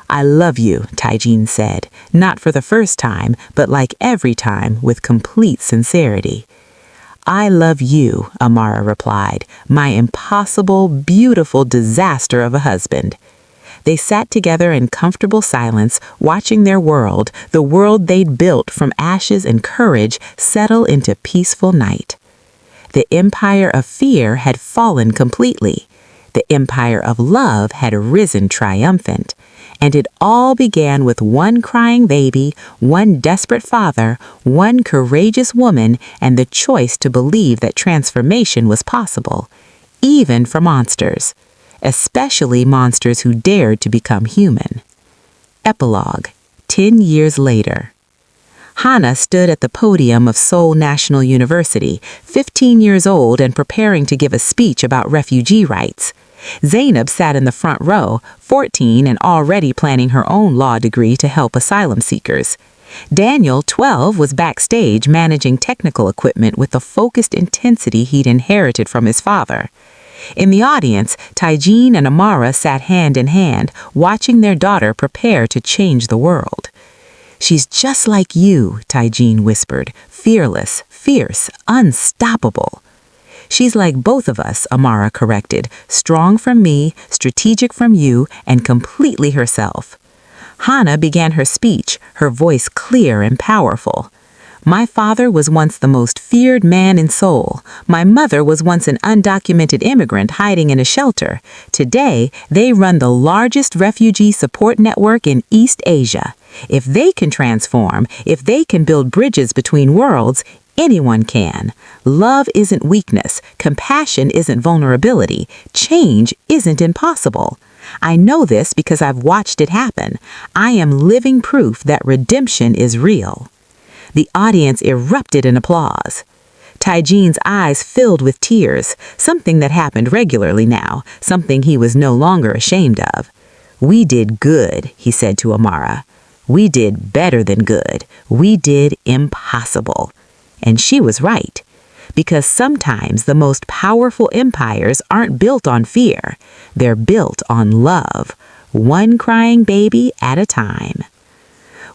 I love you, Taijin said, not for the first time, but like every time, with complete sincerity. I love you, Amara replied, my impossible, beautiful disaster of a husband. They sat together in comfortable silence, watching their world, the world they'd built from ashes and courage, settle into peaceful night. The empire of fear had fallen completely. The empire of love had risen triumphant. And it all began with one crying baby, one desperate father, one courageous woman, and the choice to believe that transformation was possible, even for monsters, especially monsters who dared to become human. Epilogue, 10 years later. Hannah stood at the podium of Seoul National University, 15 years old and preparing to give a speech about refugee rights. Zainab sat in the front row, 14 and already planning her own law degree to help asylum seekers. Daniel, 12, was backstage managing technical equipment with the focused intensity he'd inherited from his father. In the audience, Taijin and Amara sat hand in hand, watching their daughter prepare to change the world. She's just like you, Taijin whispered, fearless, fierce, unstoppable. She's like both of us, Amara corrected, strong from me, strategic from you, and completely herself. Hannah began her speech, her voice clear and powerful. My father was once the most feared man in Seoul. My mother was once an undocumented immigrant hiding in a shelter. Today, they run the largest refugee support network in East Asia. If they can transform, if they can build bridges between worlds, anyone can. Love isn't weakness. Compassion isn't vulnerability. Change isn't impossible. I know this because I've watched it happen. I am living proof that redemption is real. The audience erupted in applause. Taijin's eyes filled with tears, something that happened regularly now, something he was no longer ashamed of. We did good, he said to Amara. We did better than good. We did impossible. And she was right, because sometimes the most powerful empires aren't built on fear. They're built on love, one crying baby at a time.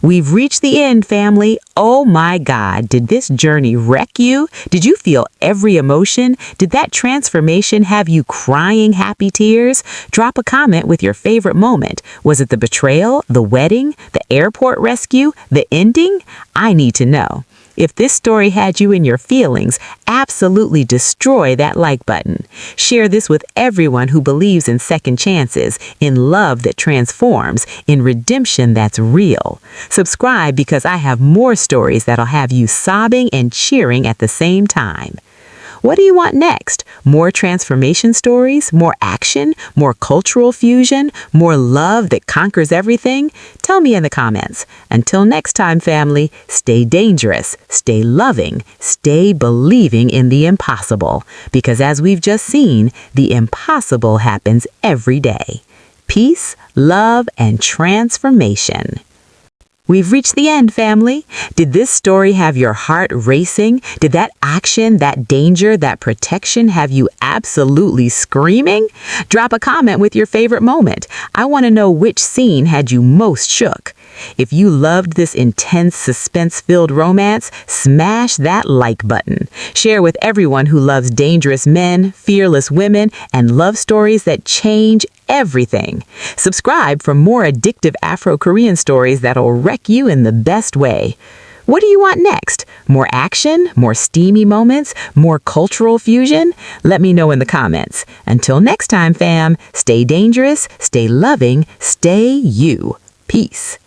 We've reached the end, family. Oh my God, did this journey wreck you? Did you feel every emotion? Did that transformation have you crying happy tears? Drop a comment with your favorite moment. Was it the betrayal, the wedding, the airport rescue, the ending? I need to know. If this story had you in your feelings, absolutely destroy that like button. Share this with everyone who believes in second chances, in love that transforms, in redemption that's real. Subscribe because I have more stories that'll have you sobbing and cheering at the same time. What do you want next? More transformation stories? More action? More cultural fusion? More love that conquers everything? Tell me in the comments. Until next time, family, stay dangerous, stay loving, stay believing in the impossible. Because as we've just seen, the impossible happens every day. Peace, love, and transformation. We've reached the end, family. Did this story have your heart racing? Did that action, that danger, that protection have you absolutely screaming? Drop a comment with your favorite moment. I want to know which scene had you most shook. If you loved this intense, suspense-filled romance, smash that like button. Share with everyone who loves dangerous men, fearless women, and love stories that change everything. Subscribe for more addictive Afro-Korean stories that'll wreck you in the best way. What do you want next? More action? More steamy moments? More cultural fusion? Let me know in the comments. Until next time, fam, stay dangerous, stay loving, stay you. Peace.